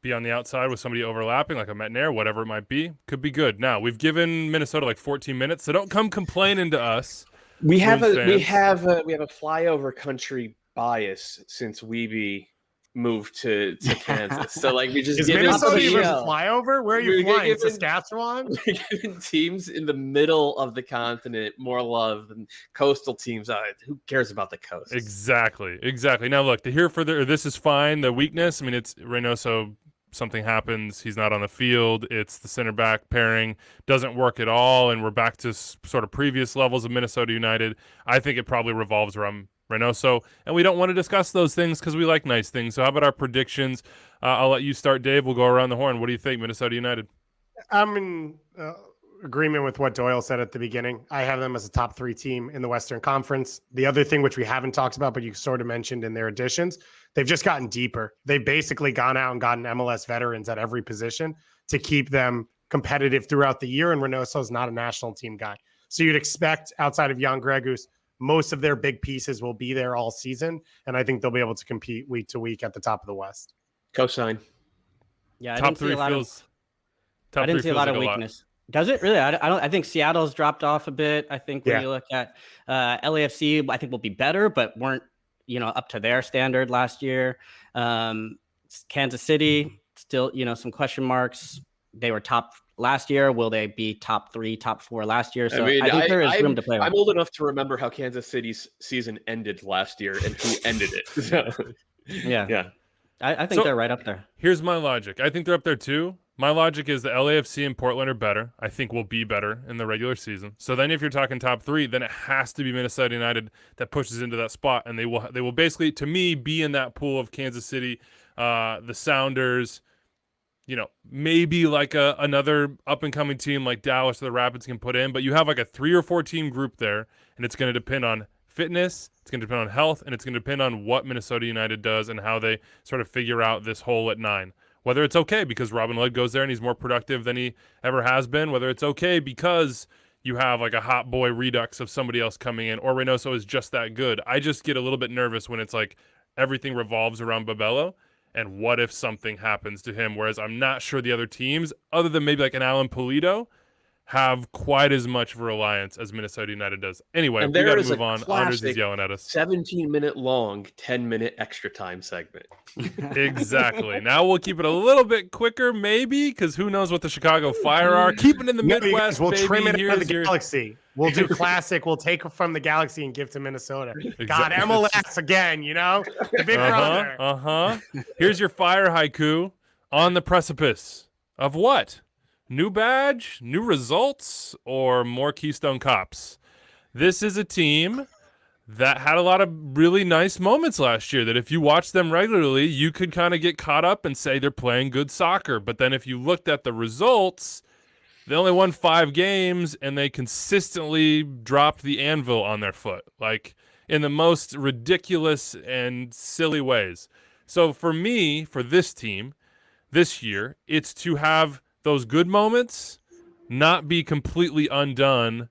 be on the outside with somebody overlapping like a Metnair, whatever it might be, could be good. Now we've given Minnesota like 14 minutes, so don't come complaining to us. We have a flyover country bias since Wiebe move to Kansas. So like we just Is give Minnesota even teams, flyover? Where are you We're flying? giving- Saskatchewan? we're giving teams in the middle of the continent more love than coastal teams. Who cares about the coast? Exactly. Now, look, to hear further, this is fine. The weakness, I mean, it's Reynoso. Something happens, he's not on the field. It's the center back pairing doesn't work at all, and we're back to sort of previous levels of Minnesota United. I think it probably revolves around Reynoso, and we don't want to discuss those things because we like nice things. So how about our predictions? I'll let you start, Dave. We'll go around the horn. What do you think, Minnesota United? I'm in agreement with what Doyle said at the beginning. I have them as a top 3 team in the Western Conference. The other thing, which we haven't talked about, but you sort of mentioned in their additions, they've just gotten deeper. They've basically gone out and gotten MLS veterans at every position to keep them competitive throughout the year. And Reynoso's not a national team guy. So you'd expect, outside of Jan Gregus, most of their big pieces will be there all season. And I think they'll be able to compete week to week at the top of the West. Cosign. Yeah, Top three feels a lot of weakness. Does it really? I don't. I think Seattle's dropped off a bit. I think when you look at LAFC, I think will be better, but weren't up to their standard last year. Kansas City still some question marks. They were top last year. Will they be top 3, top 4 last year? So I think there is room to play on. I'm old enough to remember how Kansas City's season ended last year and who ended it. So, yeah. I think they're right up there. Here's my logic. I think they're up there too. My logic is the LAFC and Portland are better. I think will be better in the regular season. So then if you're talking top 3, then it has to be Minnesota United that pushes into that spot. And they will basically, to me, be in that pool of Kansas City, the Sounders, maybe like another up-and-coming team like Dallas or the Rapids can put in. But you have like a 3 or 4 team group there, and it's going to depend on fitness, it's going to depend on health, and it's going to depend on what Minnesota United does and how they sort of figure out this hole at 9. Whether it's okay because Robin Lod goes there and he's more productive than he ever has been. Whether it's okay because you have like a hot boy redux of somebody else coming in, or Reynoso is just that good. I just get a little bit nervous when it's like everything revolves around Bebelo, and what if something happens to him? Whereas I'm not sure the other teams, other than maybe like an Alan Pulido, have quite as much of a reliance as Minnesota United does. Anyway, we got to move on. Anders is yelling at us. 17-minute long, 10-minute extra time segment. Exactly. Now we'll keep it a little bit quicker, maybe, because who knows what the Chicago Fire are. Keep it in the Midwest, We'll baby. trim it out of the Here's Galaxy. We'll do classic. We'll take from the Galaxy and give to Minnesota. God, MLS again, the big brother. Here's your Fire haiku. On the precipice of what? New badge, new results, or more Keystone Cops? This is a team that had a lot of really nice moments last year that if you watch them regularly, you could kind of get caught up and say they're playing good soccer. But then if you looked at the results, they only won 5 games and they consistently dropped the anvil on their foot, like in the most ridiculous and silly ways. So for me, for this team, this year, it's to have those good moments not be completely undone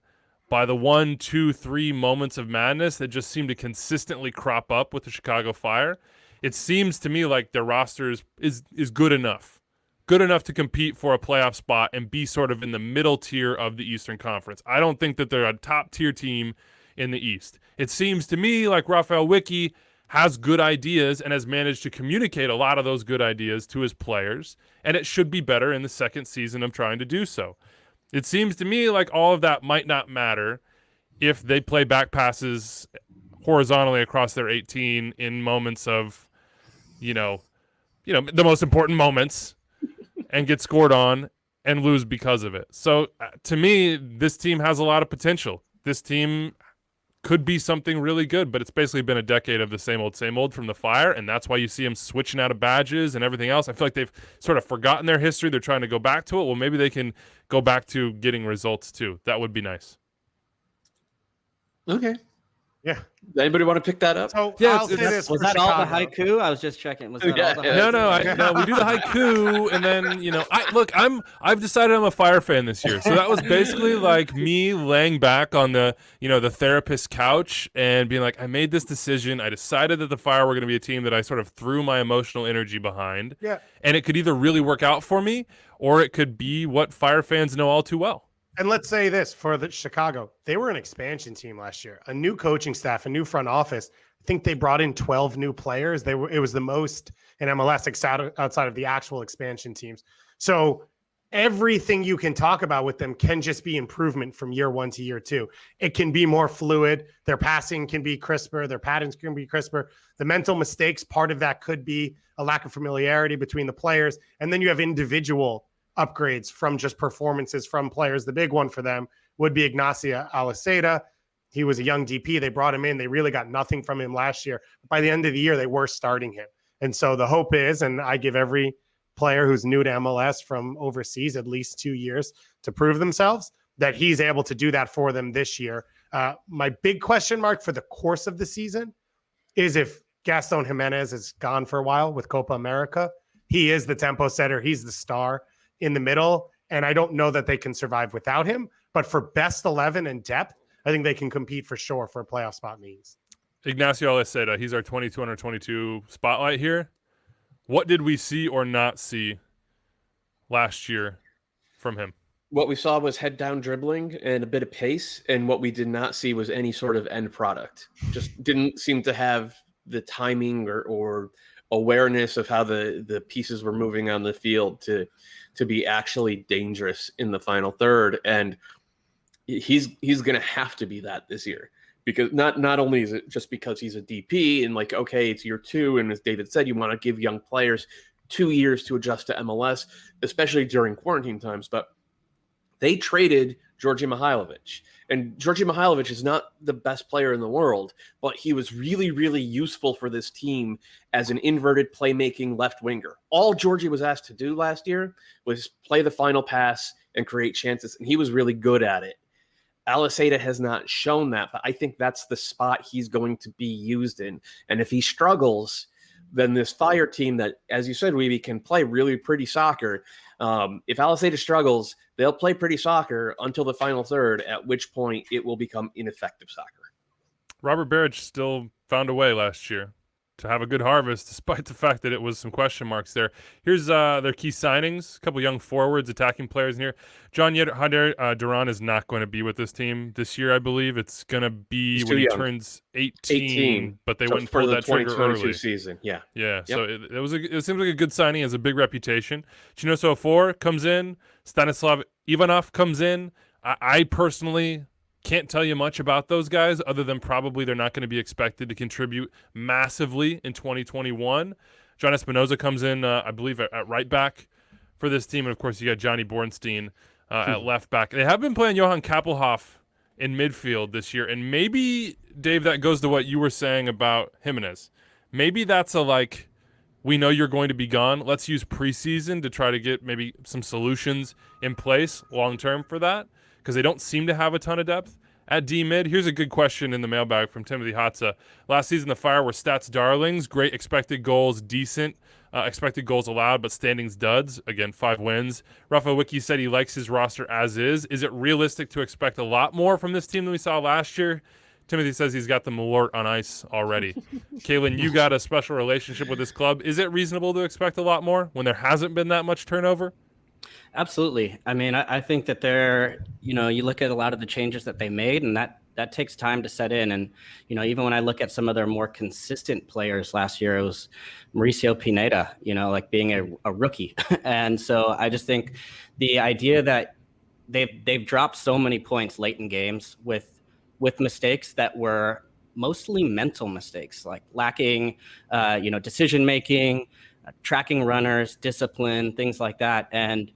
by the 1, 2, 3 moments of madness that just seem to consistently crop up with the Chicago Fire. It seems to me like their roster is good enough to compete for a playoff spot and be sort of in the middle tier of the Eastern Conference. I don't think that they're a top tier team in the East. It seems to me like Raphael Wicki has good ideas and has managed to communicate a lot of those good ideas to his players, and it should be better in the second season of trying to do so. It seems to me like all of that might not matter if they play back passes horizontally across their 18 in moments of, the most important moments and get scored on and lose because of it. So to me, this team has a lot of potential. This team could be something really good, but it's basically been a decade of the same old from the Fire, and that's why you see them switching out of badges and everything else. I feel like they've sort of forgotten their history. They're trying to go back to it. Well, maybe they can go back to getting results too. That would be nice. Okay. Yeah. Does anybody want to pick that up? So Yeah, I'll say this Was for that all the Chicago. haiku? I was just checking. Was that all the haiku? No, we do the haiku, and then I've decided I'm a Fire fan this year, so that was basically like me laying back on the the therapist's couch and being like, I made this decision. I decided that the Fire were going to be a team that I sort of threw my emotional energy behind. Yeah. And it could either really work out for me, or it could be what Fire fans know all too well. And let's say this for the Chicago, they were an expansion team last year, a new coaching staff, a new front office. I think they brought in 12 new players. It was the most in MLS outside of the actual expansion teams. So everything you can talk about with them can just be improvement from year 1 to year 2. It can be more fluid. Their passing can be crisper. Their patterns can be crisper. The mental mistakes, part of that could be a lack of familiarity between the players. And then you have individual upgrades from just performances from players. The big one for them would be Ignacio Alvarez. He was a young DP. They brought him in. They really got nothing from him last year. By the end of the year, they were starting him. And so the hope is, and I give every player who's new to MLS from overseas at least 2 years to prove themselves, that he's able to do that for them this year. My big question mark for the course of the season is if Gaston Jimenez is gone for a while with Copa America. He is the tempo setter. He's the star in the middle. And I don't know that they can survive without him. But for best 11 and depth, I think they can compete for sure for a playoff spot in the East. Ignacio Alvarez, he's our 22 spotlight here. What did we see or not see last year from him? What we saw was head down dribbling and a bit of pace. And what we did not see was any sort of end product. Just didn't seem to have the timing or awareness of how the pieces were moving on the field to be actually dangerous in the final third. And he's going to have to be that this year, because not only is it just because he's a DP and like, okay, it's year 2. And as David said, you want to give young players 2 years to adjust to MLS, especially during quarantine times. But they traded Djordje Mihailovic, and Djordje Mihailovic is not the best player in the world, but he was really, really useful for this team as an inverted playmaking left winger. All Djordje was asked to do last year was play the final pass and create chances, and he was really good at it. Aliseda has not shown that, but I think that's the spot he's going to be used in. And if he struggles, then this Fire team that, as you said, Wiebe, can play really pretty soccer. If Aliseda struggles, they'll play pretty soccer until the final third, at which point it will become ineffective soccer. Robert Barrich still found a way last year to have a good harvest, despite the fact that it was some question marks there. Here's their key signings, a couple young forwards, attacking players in here. John Hader Duran is not going to be with this team this year, I believe. It's going to be when he turns 18, but they went and pulled that trigger early. Season. Yeah. Yeah, yep. So it seems like a good signing, has a big reputation. Chinoso Afor comes in, Stanislav Ivanov comes in. I personally can't tell you much about those guys other than probably they're not going to be expected to contribute massively in 2021. John Espinoza comes in, I believe, at right back for this team. And, of course, you got Johnny Bornstein at left back. They have been playing Johan Kappelhoff in midfield this year. And maybe, Dave, that goes to what you were saying about Jimenez. Maybe that's we know you're going to be gone. Let's use preseason to try to get maybe some solutions in place long-term for that, because they don't seem to have a ton of depth at D-mid. Here's a good question in the mailbag from Timothy Hatza. Last season, the Fire were stats darlings, great expected goals, decent expected goals allowed, but standings duds. Again, 5 wins. Rafa Wiki said he likes his roster as is. Is it realistic to expect a lot more from this team than we saw last year? Timothy says he's got the Malort on ice already. Calen, you got a special relationship with this club. Is it reasonable to expect a lot more when there hasn't been that much turnover? Absolutely. I mean, I think that you look at a lot of the changes that they made, and that takes time to set in. And, even when I look at some of their more consistent players last year, it was Mauricio Pineda, like being a rookie. And so I just think the idea that they've dropped so many points late in games with mistakes that were mostly mental mistakes, like lacking, decision-making, tracking runners, discipline, things like that. And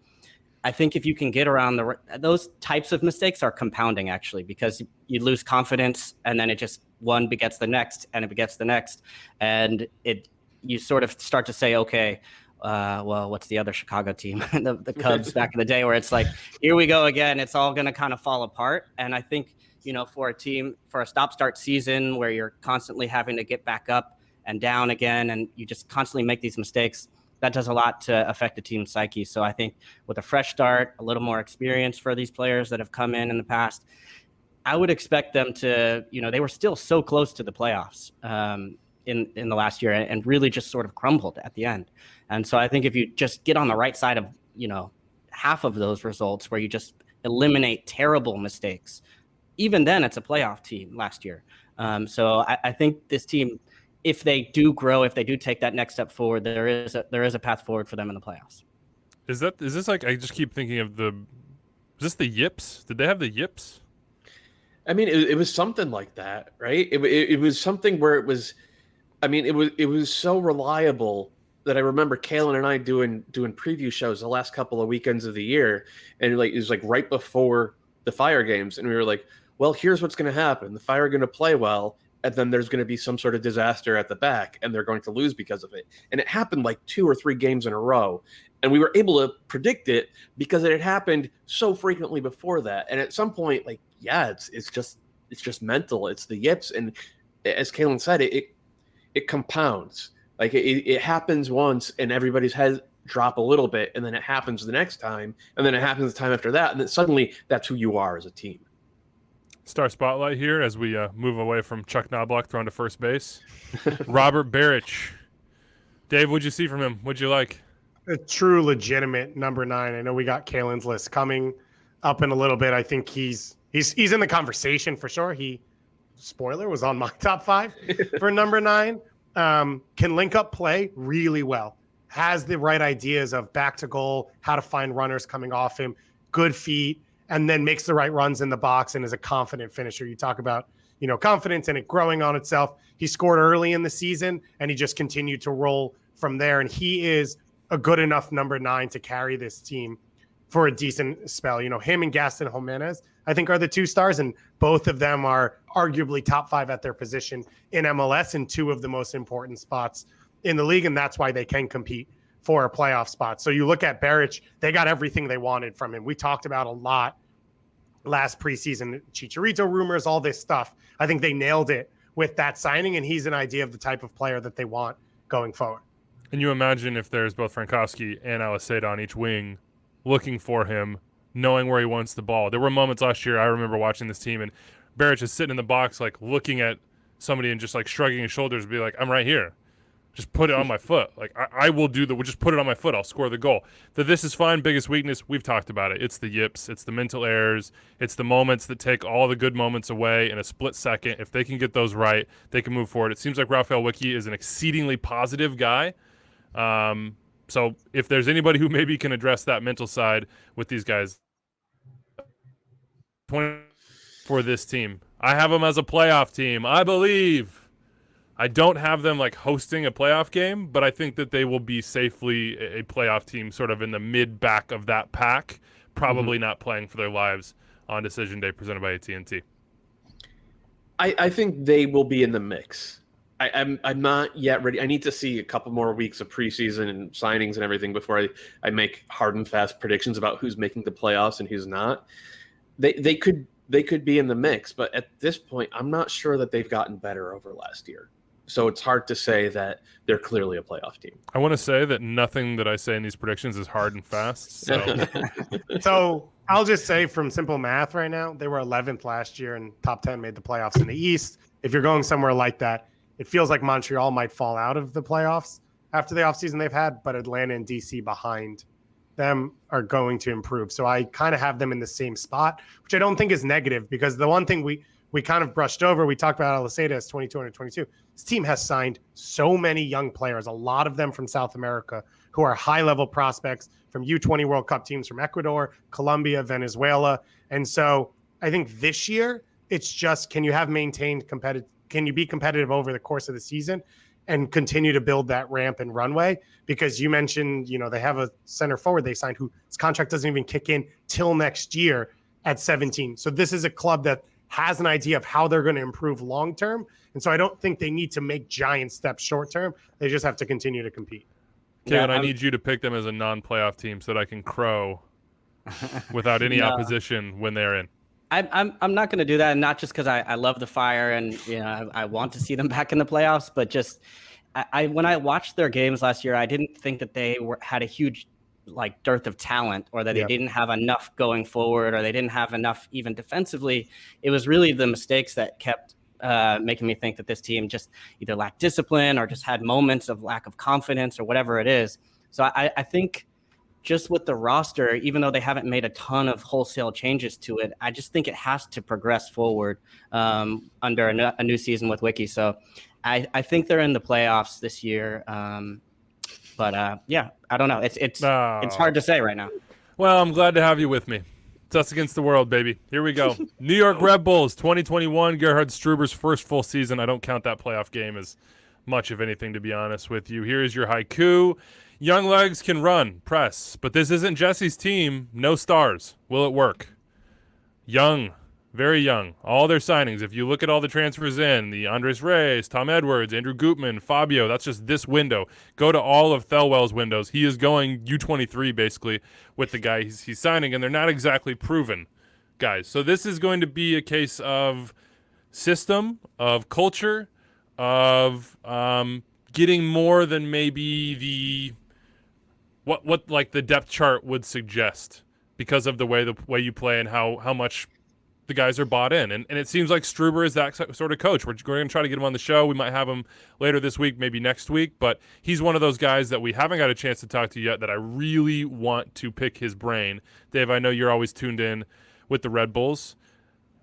I think if you can get around those types of mistakes are compounding, actually, because you lose confidence, and then it just one begets the next, and it begets the next, and you sort of start to say, okay, well, what's the other Chicago team, the Cubs back in the day, where it's like, here we go again. It's all going to kind of fall apart. And I think for a stop-start season where you're constantly having to get back up and down again, and you just constantly make these mistakes, that does a lot to affect the team's psyche. So I think with a fresh start, a little more experience for these players that have come in the past, I would expect them to, they were still so close to the playoffs in the last year, and really just sort of crumbled at the end. And so I think if you just get on the right side of, half of those results, where you just eliminate terrible mistakes, even then it's a playoff team last year. So I think this team, if they do grow, if they do take that next step forward, there is a path forward for them in the playoffs. Is this like, I just keep thinking of is this the Yips? Did they have the Yips? I mean, it was something like that, right? It was something where it was, I mean, it was so reliable that I remember Calen and I doing preview shows the last couple of weekends of the year, and like it was like right before the Fire games, and we were like, well, here's what's going to happen: the Fire are going to play well, and then there's going to be some sort of disaster at the back, and they're going to lose because of it. And it happened like 2 or 3 games in a row, and we were able to predict it because it had happened so frequently before that. And at some point, like, yeah, it's just mental. It's the yips, and as Calen said, it compounds. Like it happens once, and everybody's head drop a little bit, and then it happens the next time, and then it happens the time after that, and then suddenly that's who you are as a team. Star spotlight here as we move away from Chuck Knobloch throwing to first base. Robert Barich. Dave, what'd you see from him? What'd you like? A true legitimate number 9. I know we got Kalen's list coming up in a little bit. I think he's in the conversation for sure. He, spoiler, was on my top 5 for number 9. Can link up play really well. Has the right ideas of back to goal, how to find runners coming off him, good feet, and then makes the right runs in the box and is a confident finisher. You talk about, confidence and it growing on itself. He scored early in the season and he just continued to roll from there. And he is a good enough number 9 to carry this team for a decent spell. Him and Gaston Jimenez, I think, are the 2 stars, and both of them are arguably top 5 at their position in MLS in 2 of the most important spots in the league, and that's why they can compete for a playoff spot. So you look at Barich, they got everything they wanted from him. We talked about a lot last preseason, Chicharito rumors, all this stuff. I think they nailed it with that signing, and he's an idea of the type of player that they want going forward. And you imagine if there's both Frankowski and Aliseda on each wing looking for him, knowing where he wants the ball. There were moments last year I remember watching this team, and Barich is sitting in the box like looking at somebody and just like shrugging his shoulders and be like, I'm right here. Just put it on my foot. Like, I will we'll just put it on my foot. I'll score the goal. This is fine. Biggest weakness, we've talked about it. It's the yips. It's the mental errors. It's the moments that take all the good moments away in a split second. If they can get those right, they can move forward. It seems like Raphael Wicki is an exceedingly positive guy. So if there's anybody who maybe can address that mental side with these guys, for this team, I have them as a playoff team. I believe. I don't have them like hosting a playoff game, but I think that they will be safely a playoff team sort of in the mid-back of that pack, probably not playing for their lives on decision day presented by AT&T. I think they will be in the mix. I'm not yet ready. I need to see a couple more weeks of preseason and signings and everything before I make hard and fast predictions about who's making the playoffs and who's not. They could be in the mix, but at this point, I'm not sure that they've gotten better over last year. So it's hard to say that they're clearly a playoff team. I want to say that nothing that I say in these predictions is hard and fast. So I'll just say from simple math right now, they were 11th last year and top 10 made the playoffs in the East. If you're going somewhere like that, it feels like Montreal might fall out of the playoffs after the offseason they've had, but Atlanta and DC behind them are going to improve. So I kind of have them in the same spot, which I don't think is negative, because the one thing we kind of brushed over, we talked about Aliseda as 22 under 22. This team has signed so many young players, a lot of them from South America, who are high-level prospects from U20 World Cup teams from Ecuador, Colombia, Venezuela. And so I think this year, it's just, can you be competitive over the course of the season and continue to build that ramp and runway? Because you mentioned, they have a center forward they signed whose contract doesn't even kick in till next year at 17. So this is a club that has an idea of how they're going to improve long-term. And so I don't think they need to make giant steps short-term. They just have to continue to compete. Kevin, I need you to pick them as a non-playoff team so that I can crow without any opposition when they're in. I'm not going to do that, and not just because I love the Fire and I want to see them back in the playoffs, but just when I watched their games last year, I didn't think that they had a huge dearth of talent, or that they didn't have enough going forward, or they didn't have enough even defensively. It was really the mistakes that kept making me think that this team just either lacked discipline or just had moments of lack of confidence or whatever it is. So I think just with the roster, even though they haven't made a ton of wholesale changes to it, I just think it has to progress forward under a new season with Wiki. So I think they're in the playoffs this year. But yeah, I don't know. It's hard to say right now. Well, I'm glad to have you with me. It's us against the world, baby. Here we go. New York Red Bulls 2021, Gerhard Struber's first full season. I don't count that playoff game as much of anything, to be honest with you. Here's your haiku. Young legs can run, press, but this isn't Jesse's team. No stars. Will it work? Young, very young. All their signings, if you look at all the transfers in, the Andres Reyes, Tom Edwards, Andrew Gutman, Fabio, that's just this window. Go to all of Thelwell's windows. He is going U23, basically, with the guy he's signing, and they're not exactly proven guys. So this is going to be a case of system, of culture, of getting more than maybe the what like the depth chart would suggest because of the way you play and how much the guys are bought in. And it seems like Struber is that sort of coach. We're going to try to get him on the show. We might have him later this week, maybe next week, but he's one of those guys that we haven't got a chance to talk to yet that I really want to pick his brain. Dave, I know you're always tuned in with the Red Bulls.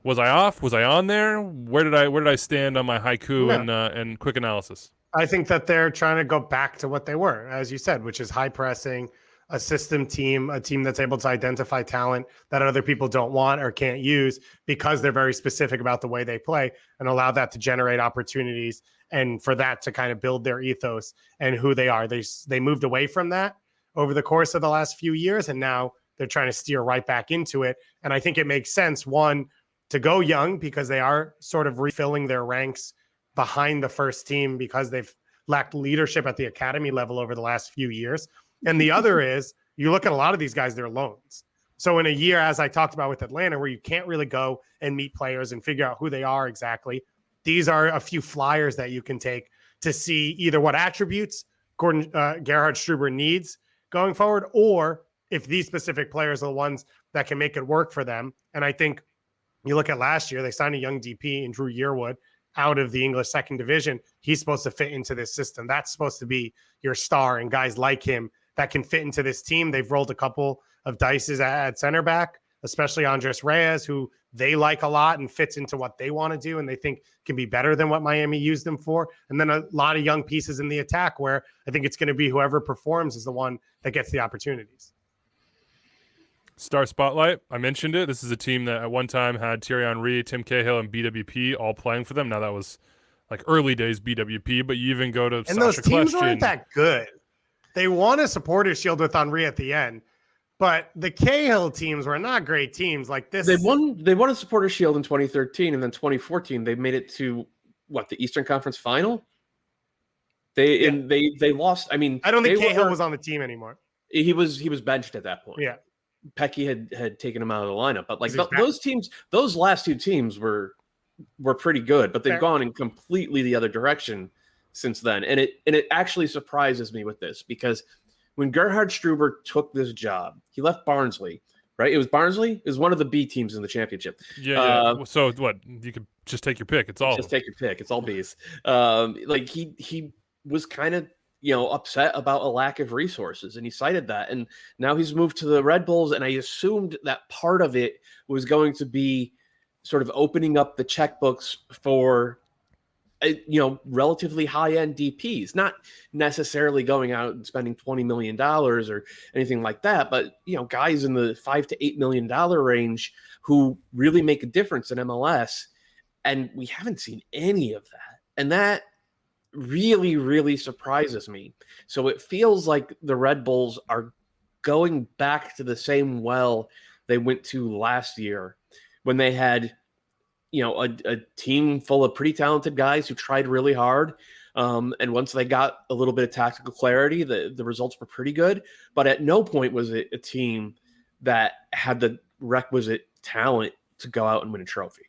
Was I off? Was I on there? Where did I stand on my haiku and quick analysis? I think that they're trying to go back to what they were, as you said, which is high pressing, a system team, a team that's able to identify talent that other people don't want or can't use because they're very specific about the way they play, and allow that to generate opportunities and for that to kind of build their ethos and who they are. They moved away from that over the course of the last few years, and now they're trying to steer right back into it. And I think it makes sense, one, to go young because they are sort of refilling their ranks behind the first team because they've lacked leadership at the academy level over the last few years. And the other is you look at a lot of these guys, they're loans. So in a year, as I talked about with Atlanta, where you can't really go and meet players and figure out who they are exactly, these are a few flyers that you can take to see either what attributes Gerhard Struber needs going forward, or if these specific players are the ones that can make it work for them. And I think you look at last year, they signed a young DP in Drew Yearwood out of the English second division. He's supposed to fit into this system. That's supposed to be your star, and guys like him that can fit into this team. They've rolled a couple of dices at center back, especially Andres Reyes, who they like a lot and fits into what they want to do and they think can be better than what Miami used them for. And then a lot of young pieces in the attack where I think it's going to be whoever performs is the one that gets the opportunities. Star Spotlight, I mentioned it. This is a team that at one time had Thierry Henry, Tim Cahill, and BWP all playing for them. Now that was like early days BWP, but you even go to and Sasha those teams Kljestan. aren't that good. They won a supporters shield with Henry at the end, but the Cahill teams were not great teams. Like this, They won a supporters shield in 2013, and then 2014 they made it to the Eastern Conference Final. They lost. I mean, I don't think Cahill was on the team anymore. He was benched at that point. Yeah. Pecky had taken him out of the lineup, but like those last two teams were pretty good, but they've gone in completely the other direction since then. And it actually surprises me with this because when Gerhard Struber took this job, he left Barnsley, right? It was Barnsley. It was one of the B teams in the championship. Yeah. So what? You could just take your pick. It's all take your pick. It's all B's. Like he was kind of upset about a lack of resources, and he cited that. And now he's moved to the Red Bulls, and I assumed that part of it was going to be sort of opening up the checkbooks for relatively high-end DPs, not necessarily going out and spending $20 million or anything like that, but guys in the $5 to $8 million range who really make a difference in MLS. And we haven't seen any of that. And that really, really surprises me. So it feels like the Red Bulls are going back to the same well they went to last year when they had a team full of pretty talented guys who tried really hard. And once they got a little bit of tactical clarity, the results were pretty good. But at no point was it a team that had the requisite talent to go out and win a trophy.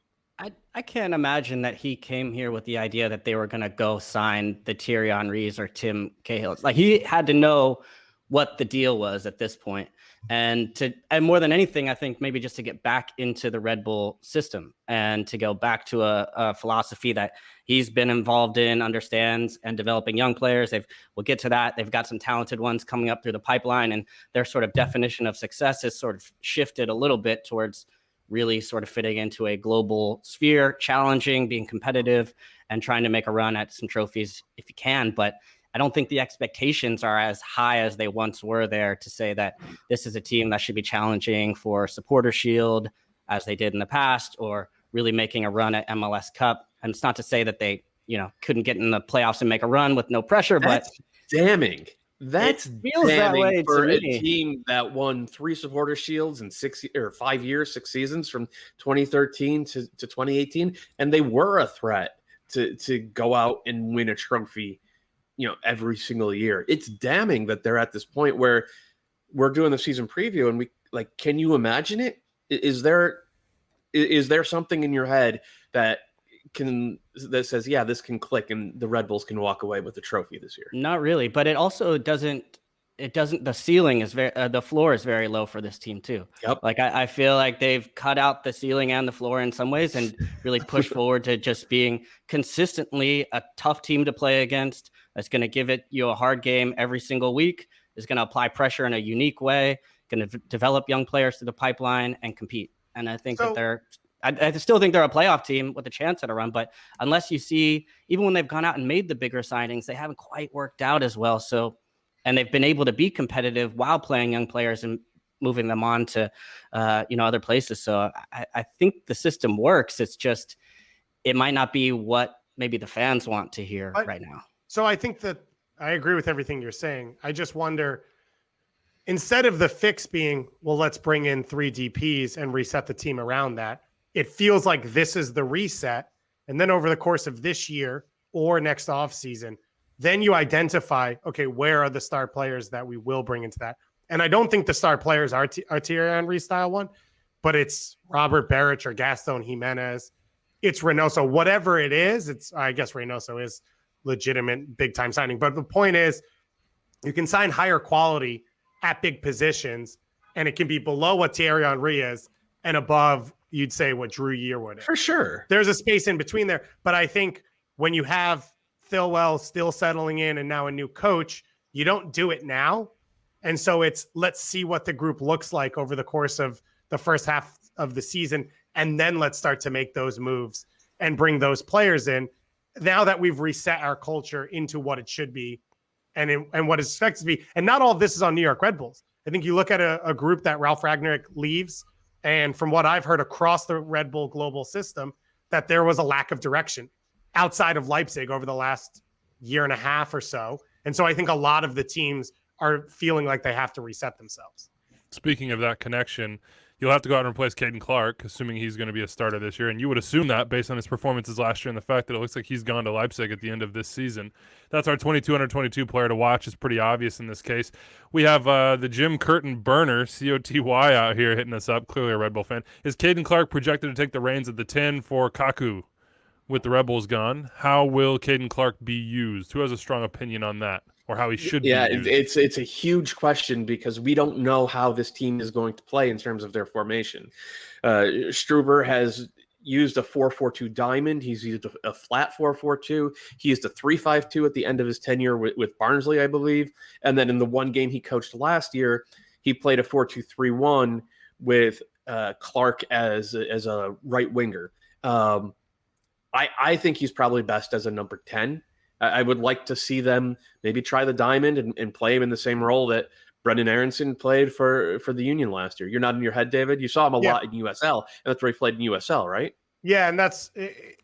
I can't imagine that he came here with the idea that they were going to go sign the Thierry Henrys or Tim Cahills. Like, he had to know what the deal was at this point. And more than anything, I think maybe just to get back into the Red Bull system and to go back to a philosophy that he's been involved in, understands, and developing young players. We'll get to that. They've got some talented ones coming up through the pipeline, and their sort of definition of success has sort of shifted a little bit towards really sort of fitting into a global sphere, challenging, being competitive, and trying to make a run at some trophies if you can. But I don't think the expectations are as high as they once were there to say that this is a team that should be challenging for Supporter Shield as they did in the past, or really making a run at MLS Cup. And it's not to say that they, couldn't get in the playoffs and make a run with no pressure, That's damning. That feels that way for to a me. team that won 3 Supporter Shields in 5 years, 6 seasons from 2013 to 2018, and they were a threat to go out and win a trophy, every single year. It's damning that they're at this point where we're doing the season preview, and we can you imagine it? Is there something in your head that says, yeah, this can click and the Red Bulls can walk away with the trophy this year? Not really, but it also doesn't, the ceiling is the floor is very low for this team too. Yep. I feel like they've cut out the ceiling and the floor in some ways and really push forward to just being consistently a tough team to play against. That's going to give you a hard game every single week, is going to apply pressure in a unique way, going to develop young players through the pipeline and compete. And I think I still think they're a playoff team with a chance at a run, but unless you see, even when they've gone out and made the bigger signings, they haven't quite worked out as well. So, and they've been able to be competitive while playing young players and moving them on to, other places. So I think the system works. It's just, it might not be what maybe the fans want to hear right now. So I think that I agree with everything you're saying. I just wonder, instead of the fix being, well, let's bring in 3 DPs and reset the team around that, it feels like this is the reset. And then over the course of this year or next offseason, then you identify, okay, where are the star players that we will bring into that? And I don't think the star players are Thierry Henry style one, but it's Robert Barrich or Gaston Jimenez. It's Reynoso, whatever it is. I guess Reynoso is legitimate big time signing. But the point is, you can sign higher quality at big positions, and it can be below what Thierry Henry is and above, you'd say, what Drew Year would is. For sure. There's a space in between there. But I think when you have Thilwell still settling in and now a new coach, you don't do it now. And so it's, let's see what the group looks like over the course of the first half of the season. And then let's start to make those moves and bring those players in. Now that we've reset our culture into what it should be and what it's expected to be. And not all of this is on New York Red Bulls. I think you look at a group that Ralph Ragnick leaves, and from what I've heard across the Red Bull global system, that there was a lack of direction outside of Leipzig over the last year and a half or so. And so I think a lot of the teams are feeling like they have to reset themselves. Speaking of that connection, you'll have to go out and replace Caden Clark, assuming he's going to be a starter this year. And you would assume that based on his performances last year and the fact that it looks like he's gone to Leipzig at the end of this season. That's our 2222 player to watch. It's pretty obvious in this case. We have the Jim Curtin burner, COTY, out here hitting us up, clearly a Red Bull fan. Is Caden Clark projected to take the reins at the 10 for Kaku with the Red Bulls gone? How will Caden Clark be used? Who has a strong opinion on that? Or how he should be used? It's a huge question because we don't know how this team is going to play in terms of their formation. Struber has used a 4-4-2 diamond. He's used a flat 4-4-2. He used a 3-5-2 at the end of his tenure with Barnsley, I believe. And then in the one game he coached last year, he played a 4-2-3-1 with Clark as a right winger. I think he's probably best as a number 10. I would like to see them maybe try the diamond and play him in the same role that Brendan Aronson played for the Union last year. You're not in your head, David? You saw him a lot in USL, and that's where he played in USL, right? Yeah, and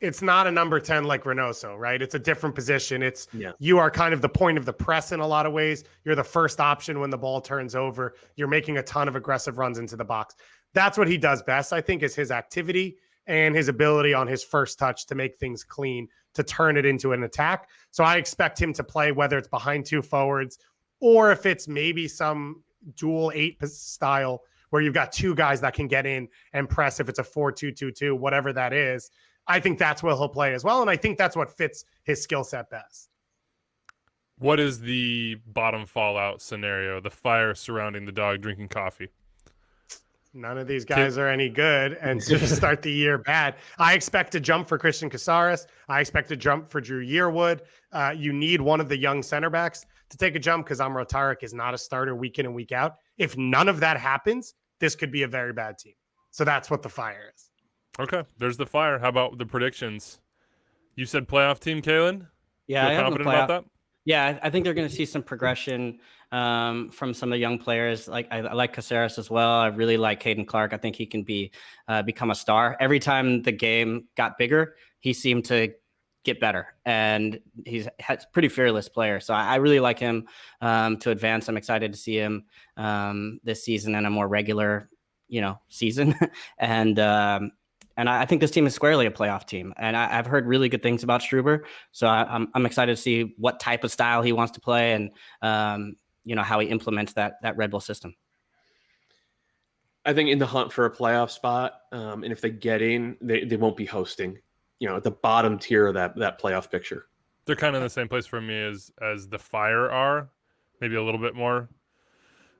it's not a number 10 like Reynoso, right? It's a different position. You are kind of the point of the press in a lot of ways. You're the first option when the ball turns over. You're making a ton of aggressive runs into the box. That's what he does best, I think, is his activity and his ability on his first touch to make things clean, to turn it into an attack. So I expect him to play, whether it's behind 2 forwards or if it's maybe some dual 8 style where you've got 2 guys that can get in and press, if it's a 4-2-2-2, whatever that is. I think that's where he'll play as well. And I think that's what fits his skill set best. What is the bottom fallout scenario? The fire surrounding the dog drinking coffee. None of these guys are any good, and to start the year bad. I expect a jump for Christian Casares. I expect a jump for Drew Yearwood. You need one of the young center backs to take a jump because Amro Tarek is not a starter week in and week out. If none of that happens, this could be a very bad team. So that's what the fire is. Okay, there's the fire. How about the predictions? You said playoff team, Calen? Yeah, Feel I have confident about that? Yeah, I think they're going to see some progression from some of the young players. Like I like Caceres as well. I really like Caden Clark. I think he can become a star. Every time the game got bigger, he seemed to get better, and he's a pretty fearless player. So I really like him to advance. I'm excited to see him this season in a more regular, season. And I think this team is squarely a playoff team. And I've heard really good things about Struber. So I'm excited to see what type of style he wants to play and, how he implements that Red Bull system. I think in the hunt for a playoff spot, and if they get in, they won't be hosting, at the bottom tier of that playoff picture. They're kind of in the same place for me as the Fire are, maybe a little bit more.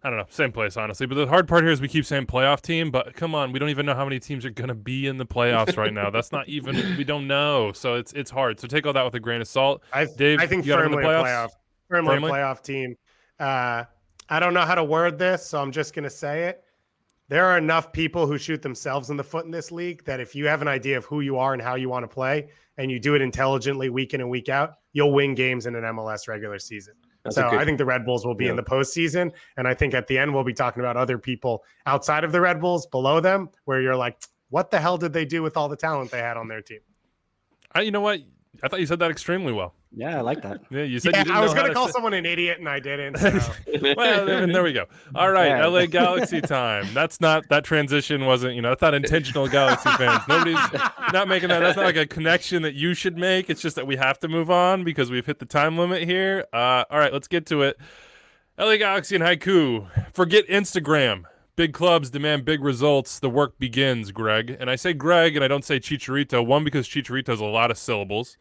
I don't know, same place, honestly. But the hard part here is we keep saying playoff team, but come on, we don't even know how many teams are going to be in the playoffs right now. That's not even, we don't know. So it's hard. So take all that with a grain of salt. Dave, I think you got firmly the a playoffs? playoff, a playoff team. I don't know how to word this, so I'm just going to say it. There are enough people who shoot themselves in the foot in this league that if you have an idea of who you are and how you want to play, and you do it intelligently week in and week out, you'll win games in an MLS regular season. I think the Red Bulls will be in the postseason. And I think at the end, we'll be talking about other people outside of the Red Bulls below them, where you're like, what the hell did they do with all the talent they had on their team? You know what? I thought you said that extremely well. Yeah, I like that. Yeah, you said you didn't I was going to call someone an idiot, and I didn't. So. Well, there we go. All right, Yeah. LA Galaxy time. That transition wasn't, that's not intentional, Galaxy fans. Nobody's not making that. That's not like a connection that you should make. It's just that we have to move on because we've hit the time limit here. All right, let's get to it. LA Galaxy and Haiku. Forget Instagram. Big clubs demand big results. The work begins, Greg. And I say Greg, and I don't say Chicharito. One, because Chicharito has a lot of syllables.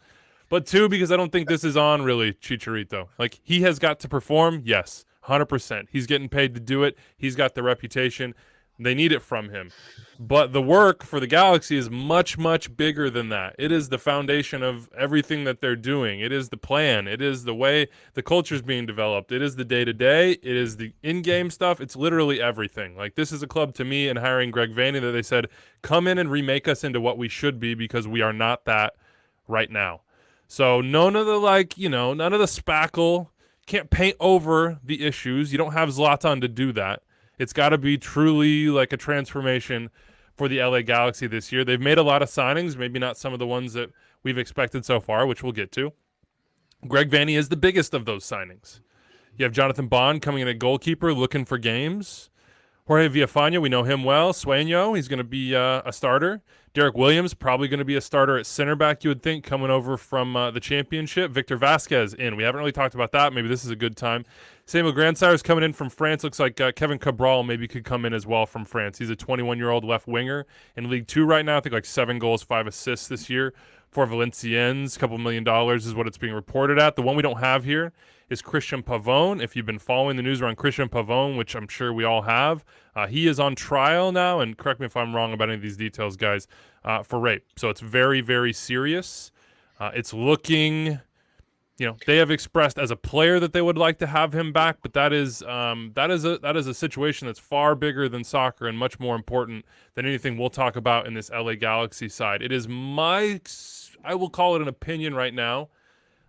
But two, because I don't think this is on really Chicharito. Like, he has got to perform, yes, 100%. He's getting paid to do it. He's got the reputation. They need it from him. But the work for the Galaxy is much, much bigger than that. It is the foundation of everything that they're doing. It is the plan. It is the way the culture is being developed. It is the day-to-day. It is the in-game stuff. It's literally everything. Like, this is a club to me, and hiring Greg Vanney, that they said, come in and remake us into what we should be because we are not that right now. So none of the none of the spackle. Can't paint over the issues. You don't have Zlatan to do that. It's got to be truly like a transformation for the LA Galaxy this year. They've made a lot of signings, maybe not some of the ones that we've expected so far, which we'll get to. Greg Vanney is the biggest of those signings. You have Jonathan Bond coming in at goalkeeper, looking for games. Jorge Villafaña, we know him well. Sueño, he's going to be a starter. Derek Williams, probably going to be a starter at center back, you would think, coming over from the championship. Victor Vasquez in. We haven't really talked about that. Maybe this is a good time. Samuel Grandsire's coming in from France. Looks like Kevin Cabral maybe could come in as well from France. He's a 21-year-old left winger in League 2 right now. I think like 7 goals, 5 assists this year for Valenciennes. A couple $1 million is what it's being reported at. The one we don't have here is Christian Pavone. If you've been following the news around Christian Pavone, which I'm sure we all have, he is on trial now, and correct me if I'm wrong about any of these details, guys, for rape. So it's very, very serious. It's looking, they have expressed as a player that they would like to have him back, but that is a situation that's far bigger than soccer and much more important than anything we'll talk about in this LA Galaxy side. It is I will call it an opinion right now,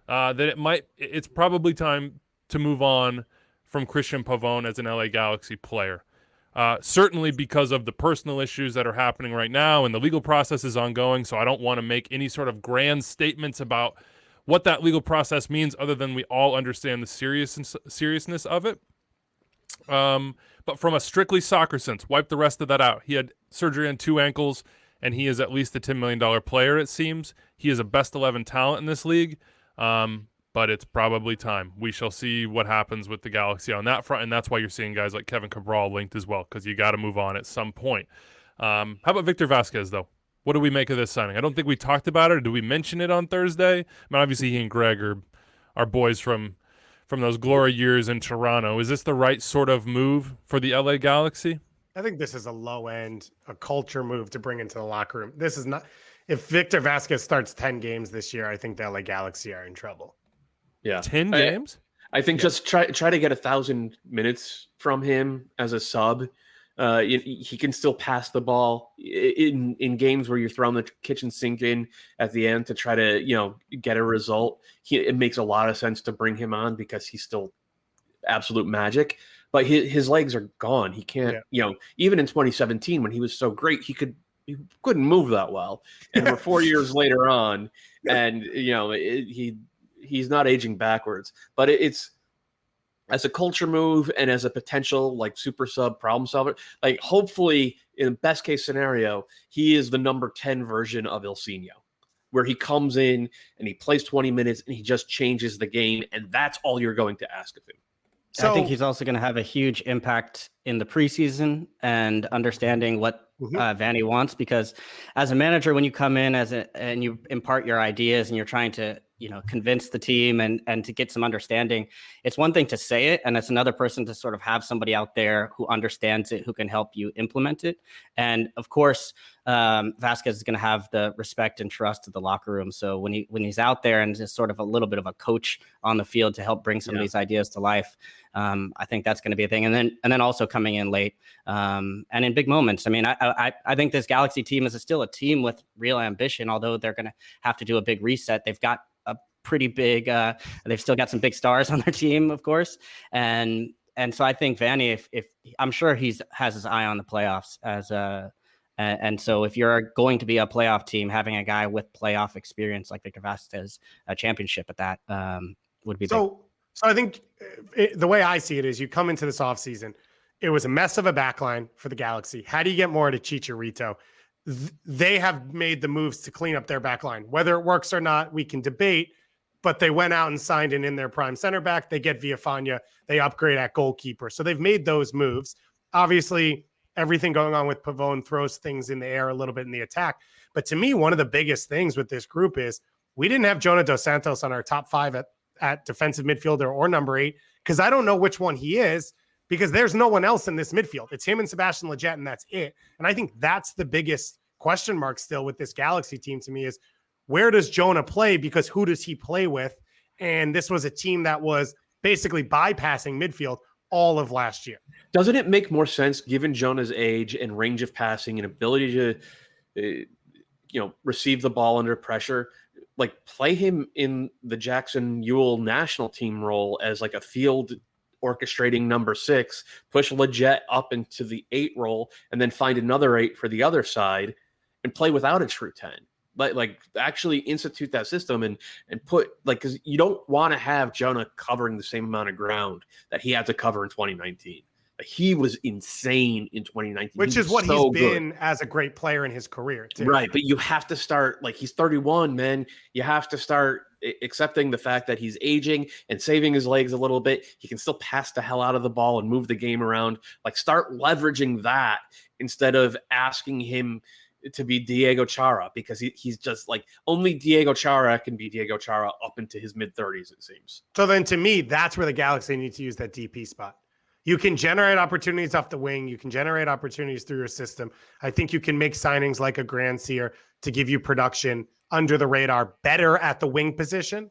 that it's probably time to move on from Christian Pavone as an LA Galaxy player. Certainly because of the personal issues that are happening right now, and the legal process is ongoing, so I don't want to make any sort of grand statements about what that legal process means other than we all understand the seriousness of it. But from a strictly soccer sense, wipe the rest of that out. He had surgery on 2 ankles, and he is at least a $10 million player, it seems. He is a best 11 talent in this league. But it's probably time. We shall see what happens with the Galaxy on that front, and that's why you're seeing guys like Kevin Cabral linked as well, because you got to move on at some point. How about Victor Vasquez, though? What do we make of this signing? I don't think we talked about it, or did we mention it on Thursday? I mean, obviously, he and Greg are boys from from those glory years in Toronto. Is this the right sort of move for the LA Galaxy? I think this is a low end, a culture move to bring into the locker room. This is not, if Victor Vasquez starts 10 games this year, I think the LA Galaxy are in trouble. Yeah. 10 games? I think just try to get 1,000 minutes from him as a sub. He can still pass the ball in games where you're throwing the kitchen sink in at the end to try to, get a result. It makes a lot of sense to bring him on because he's still absolute magic, but his legs are gone. He can't, even in 2017 when he was so great, he couldn't move that well. And we're 4 years later on, and he's not aging backwards, but it's as a culture move and as a potential like super sub problem solver. Like hopefully in the best case scenario, he is the number 10 version of Ilsinho, where he comes in and he plays 20 minutes and he just changes the game. And that's all you're going to ask of him. So, I think he's also going to have a huge impact in the preseason and understanding what Vanny wants, because as a manager, when you come in and you impart your ideas and you're trying to, convince the team and to get some understanding, it's one thing to say it, and it's another person to sort of have somebody out there who understands it, who can help you implement it. And of course, Vasquez is going to have the respect and trust of the locker room. So when he's out there and is sort of a little bit of a coach on the field to help bring some of these ideas to life, I think that's going to be a thing. And then also coming in late and in big moments. I mean, I think this Galaxy team is still a team with real ambition, although they're going to have to do a big reset. They've got a pretty big, they've still got some big stars on their team, of course. And so I think Vanny, if I'm sure has his eye on the playoffs and so if you're going to be a playoff team, having a guy with playoff experience like Victor Vasquez, a championship at that would be big. So I think the way I see it is you come into this offseason, it was a mess of a backline for the Galaxy. How do you get more to Chicharito? They have made the moves to clean up their backline. Whether it works or not, we can debate, but they went out and signed in their prime center back. They get Villafana. They upgrade at goalkeeper. So they've made those moves. Obviously, everything going on with Pavone throws things in the air a little bit in the attack. But to me, one of the biggest things with this group is we didn't have Jonah Dos Santos on our top 5 at defensive midfielder or number 8, because I don't know which one he is, because there's no one else in this midfield. It's him and Sebastian Lletget, and that's it. And I think that's the biggest question mark still with this Galaxy team to me is, where does Jonah play? Because who does he play with? And this was a team that was basically bypassing midfield all of last year. Doesn't it make more sense, given Jonah's age and range of passing and ability to, receive the ball under pressure, like play him in the Jackson Ewell national team role as like a field orchestrating number 6, push Lletget up into the 8 role, and then find another 8 for the other side and play without a true 10. Like actually institute that system and put, like, because you don't want to have Jonah covering the same amount of ground that he had to cover in 2019. He was insane in 2019. Which is what he's been as a great player in his career, too. Right, but you have to start, like, he's 31, man. You have to start accepting the fact that he's aging and saving his legs a little bit. He can still pass the hell out of the ball and move the game around. Like, start leveraging that instead of asking him to be Diego Chara, because he's just like, only Diego Chara can be Diego Chara up into his mid-30s, it seems. So then to me, that's where the Galaxy need to use that DP spot. You can generate opportunities off the wing. You can generate opportunities through your system. I think you can make signings like a Grand Seer to give you production under the radar better at the wing position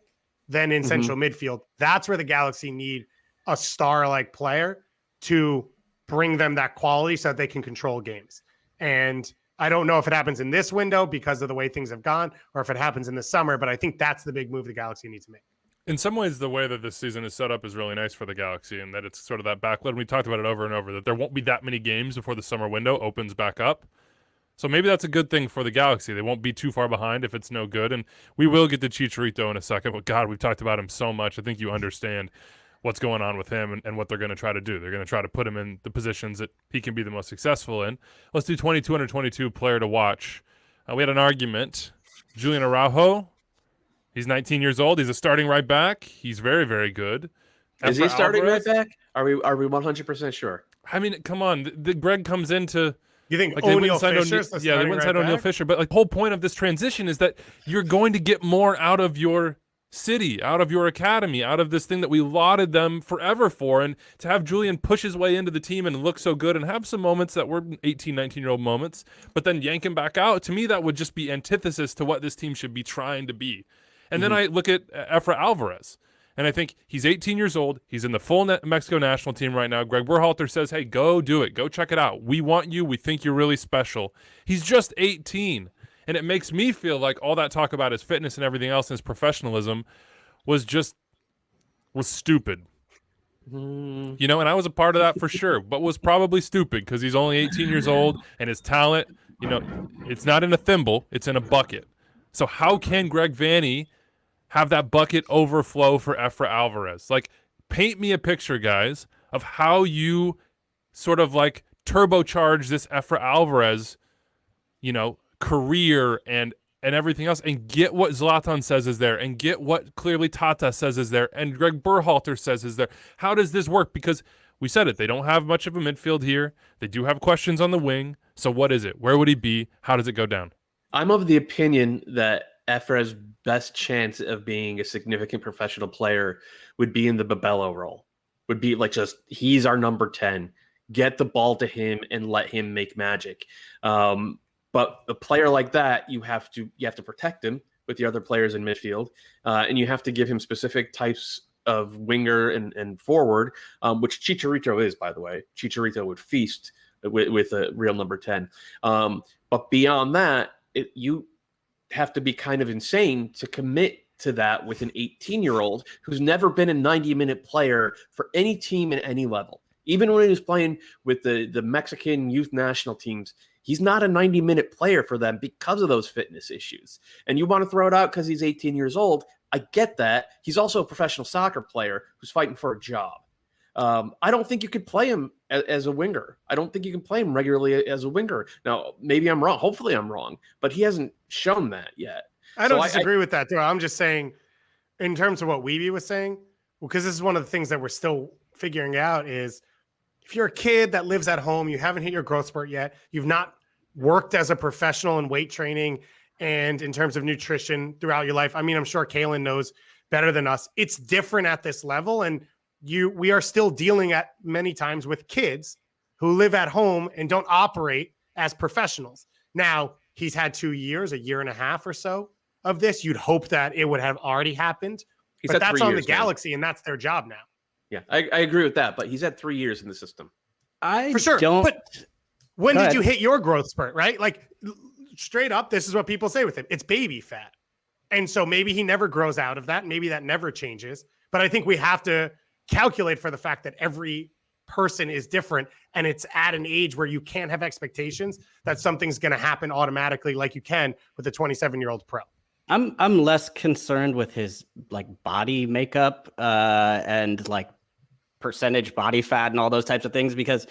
than in central midfield. That's where the Galaxy need a star-like player to bring them that quality so that they can control games. And I don't know if it happens in this window because of the way things have gone, or if it happens in the summer, but I think that's the big move the Galaxy needs to make. In some ways, the way that this season is set up is really nice for the Galaxy, and that it's sort of that backload. We talked about it over and over, that there won't be that many games before the summer window opens back up. So maybe that's a good thing for the Galaxy. They won't be too far behind if it's no good. And we will get to Chicharito in a second, but God, we've talked about him so much. I think you understand what's going on with him and what they're going to try to do. They're going to try to put him in the positions that he can be the most successful in. Let's do 22 under 22 player to watch. We had an argument. Julian Araujo. He's 19 years old. He's a starting right back. He's very, very good. Is he starting right back? Are we 100% sure? I mean, come on. The Greg comes into. You think like O'Neal Fisher's the yeah, they went inside right O'Neal back? Fisher, but like the whole point of this transition is that you're going to get more out of your city, out of your academy, out of this thing that we lauded them forever for. And to have Julian push his way into the team and look so good and have some moments that were 18, 19-year-old moments, but then yank him back out, to me, that would just be antithesis to what this team should be trying to be. And then I look at Efra Alvarez, and I think he's 18 years old. He's in the full Mexico national team right now. Greg Berhalter says, hey, go do it. Go check it out. We want you. We think you're really special. He's just 18. And it makes me feel like all that talk about his fitness and everything else and his professionalism was stupid. You know, and I was a part of that for sure, but was probably stupid because he's only 18 years old and his talent, you know, it's not in a thimble, it's in a bucket. So how can Greg Vanney have that bucket overflow for Efra Alvarez? Like, paint me a picture, guys, of how you sort of like turbocharge this Efra Alvarez, you know, career and everything else, and get what Zlatan says is there, and get what clearly Tata says is there, and Greg Berhalter says is there. How does this work? Because we said it, they don't have much of a midfield here. They do have questions on the wing. So what is it? Where would he be? How does it go down? I'm of the opinion that Efra's best chance of being a significant professional player would be in the Bebelo role. Would be like, just, he's our number 10. Get the ball to him and let him make magic. But a player like that, you have to protect him with the other players in midfield, and you have to give him specific types of winger and forward, which Chicharito is, by the way. Chicharito would feast with a real number 10. But beyond that, you have to be kind of insane to commit to that with an 18-year-old who's never been a 90-minute player for any team at any level. Even when he was playing with the Mexican youth national teams, he's not a 90-minute player for them because of those fitness issues. And you want to throw it out because he's 18 years old. I get that. He's also a professional soccer player who's fighting for a job. I don't think you could play him as a winger. I don't think you can play him regularly as a winger. Now, maybe I'm wrong. Hopefully I'm wrong. But he hasn't shown that yet. I don't disagree with that, though. I'm just saying, in terms of what Wiebe was saying, because this is one of the things that we're still figuring out is, if you're a kid that lives at home, you haven't hit your growth spurt yet, you've not worked as a professional in weight training and in terms of nutrition throughout your life. I mean, I'm sure Calen knows better than us. It's different at this level. And we are still dealing at many times with kids who live at home and don't operate as professionals. Now, he's had 2 years, a year and a half or so of this. You'd hope that it would have already happened. But that's on the Galaxy, and that's their job now. Yeah, I agree with that, but he's had 3 years in the system. For sure. But when did you hit your growth spurt, right? Like, straight up, this is what people say with him. It's baby fat. And so maybe he never grows out of that. Maybe that never changes. But I think we have to calculate for the fact that every person is different, and it's at an age where you can't have expectations that something's going to happen automatically like you can with a 27-year-old pro. I'm less concerned with his like body makeup and like percentage body fat and all those types of things, because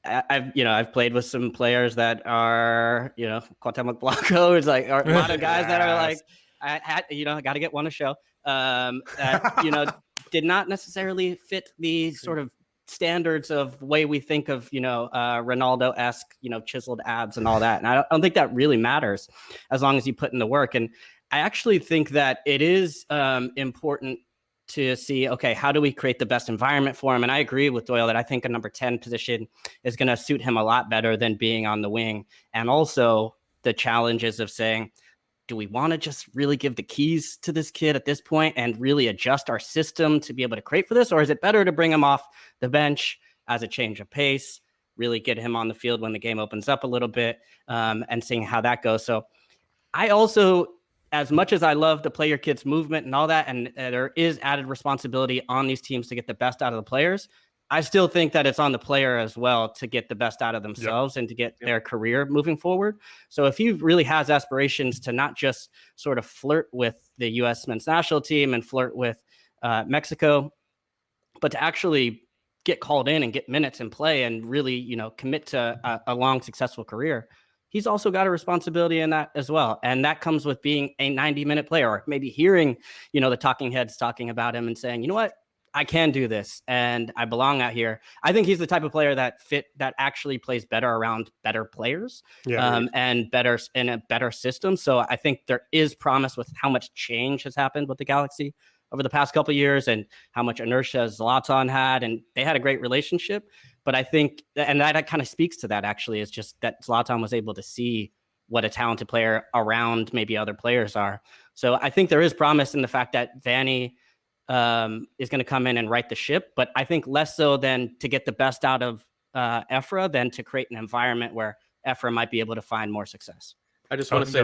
I've played with some players that are, Cuauhtemoc Blanco is like, a lot of guys that are like, I got to get one to show, that, did not necessarily fit the sort of standards of way we think of, Ronaldo-esque, chiseled abs and all that. And I don't think that really matters as long as you put in the work. And I actually think that it is important to see, okay, how do we create the best environment for him? And I agree with Doyle that I think a number 10 position is going to suit him a lot better than being on the wing. And also the challenges of saying, do we want to just really give the keys to this kid at this point and really adjust our system to be able to create for this? Or is it better to bring him off the bench as a change of pace, really get him on the field when the game opens up a little bit, and seeing how that goes? So I also, as much as I love the player kids movement and all that, and there is added responsibility on these teams to get the best out of the players, I still think that it's on the player as well to get the best out of themselves and to get their career moving forward. So if he really has aspirations to not just sort of flirt with the U.S. men's national team and flirt with Mexico, but to actually get called in and get minutes and play and really, commit to a long, successful career, he's also got a responsibility in that as well. And that comes with being a 90-minute player, or maybe hearing, the talking heads talking about him and saying, you know what, I can do this and I belong out here. I think he's the type of player that actually plays better around better players, and better in a better system. So I think there is promise with how much change has happened with the Galaxy over the past couple of years and how much inertia Zlatan had, and they had a great relationship. But I think, and that kind of speaks to that actually, is just that Zlatan was able to see what a talented player around maybe other players are. So I think there is promise in the fact that Vanny is going to come in and right the ship, but I think less so than to get the best out of Efra than to create an environment where Efra might be able to find more success. I just want to say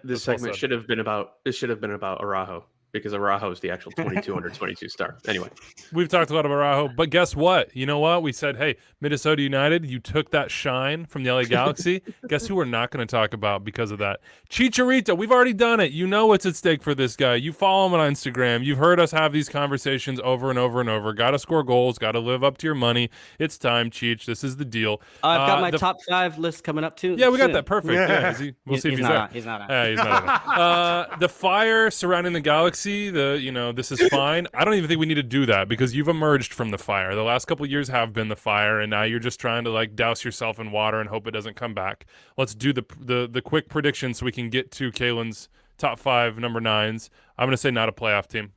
this segment should have been about Araujo, because Araujo is the actual 22 under 22 star. Anyway, We've talked a lot about Araujo, but guess what? You know what? We said, hey, Minnesota United, you took that shine from the LA Galaxy. Guess who we're not going to talk about because of that? Chicharito. We've already done it. You know what's at stake for this guy. You follow him on Instagram. You've heard us have these conversations over and over and over. Got to score goals. Got to live up to your money. It's time, Cheech. This is the deal. I've got my top 5 list coming up too. Yeah, we got soon. that. Perfect. Yeah. We'll see if he's there. He's not. Yeah, he's not. The fire surrounding the Galaxy, this is fine. I don't even think we need to do that because you've emerged from the fire. The last couple of years have been the fire, and now you're just trying to like douse yourself in water and hope it doesn't come back. Let's do the quick prediction so we can get to Calen's top 5 number 9s. I'm going to say not a playoff team.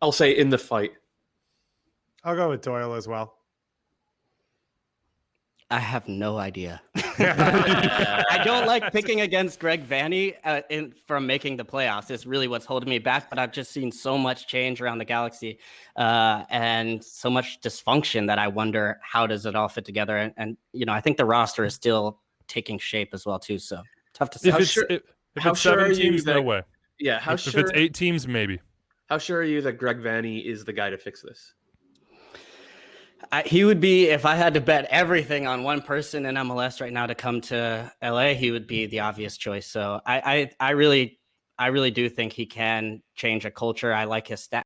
I'll say in the fight. I'll go with Doyle as well. I have no idea. I don't like picking against Greg Vanny from making the playoffs. It's really what's holding me back. But I've just seen so much change around the Galaxy and so much dysfunction that I wonder how does it all fit together. And I think the roster is still taking shape as well too. So tough to say. If it's 7 teams, no way. Yeah. If it's 8 teams, maybe. How sure are you that Greg Vanny is the guy to fix this? He would be, if I had to bet everything on one person in MLS right now to come to LA, he would be the obvious choice. So I really do think he can change a culture. I like his stats.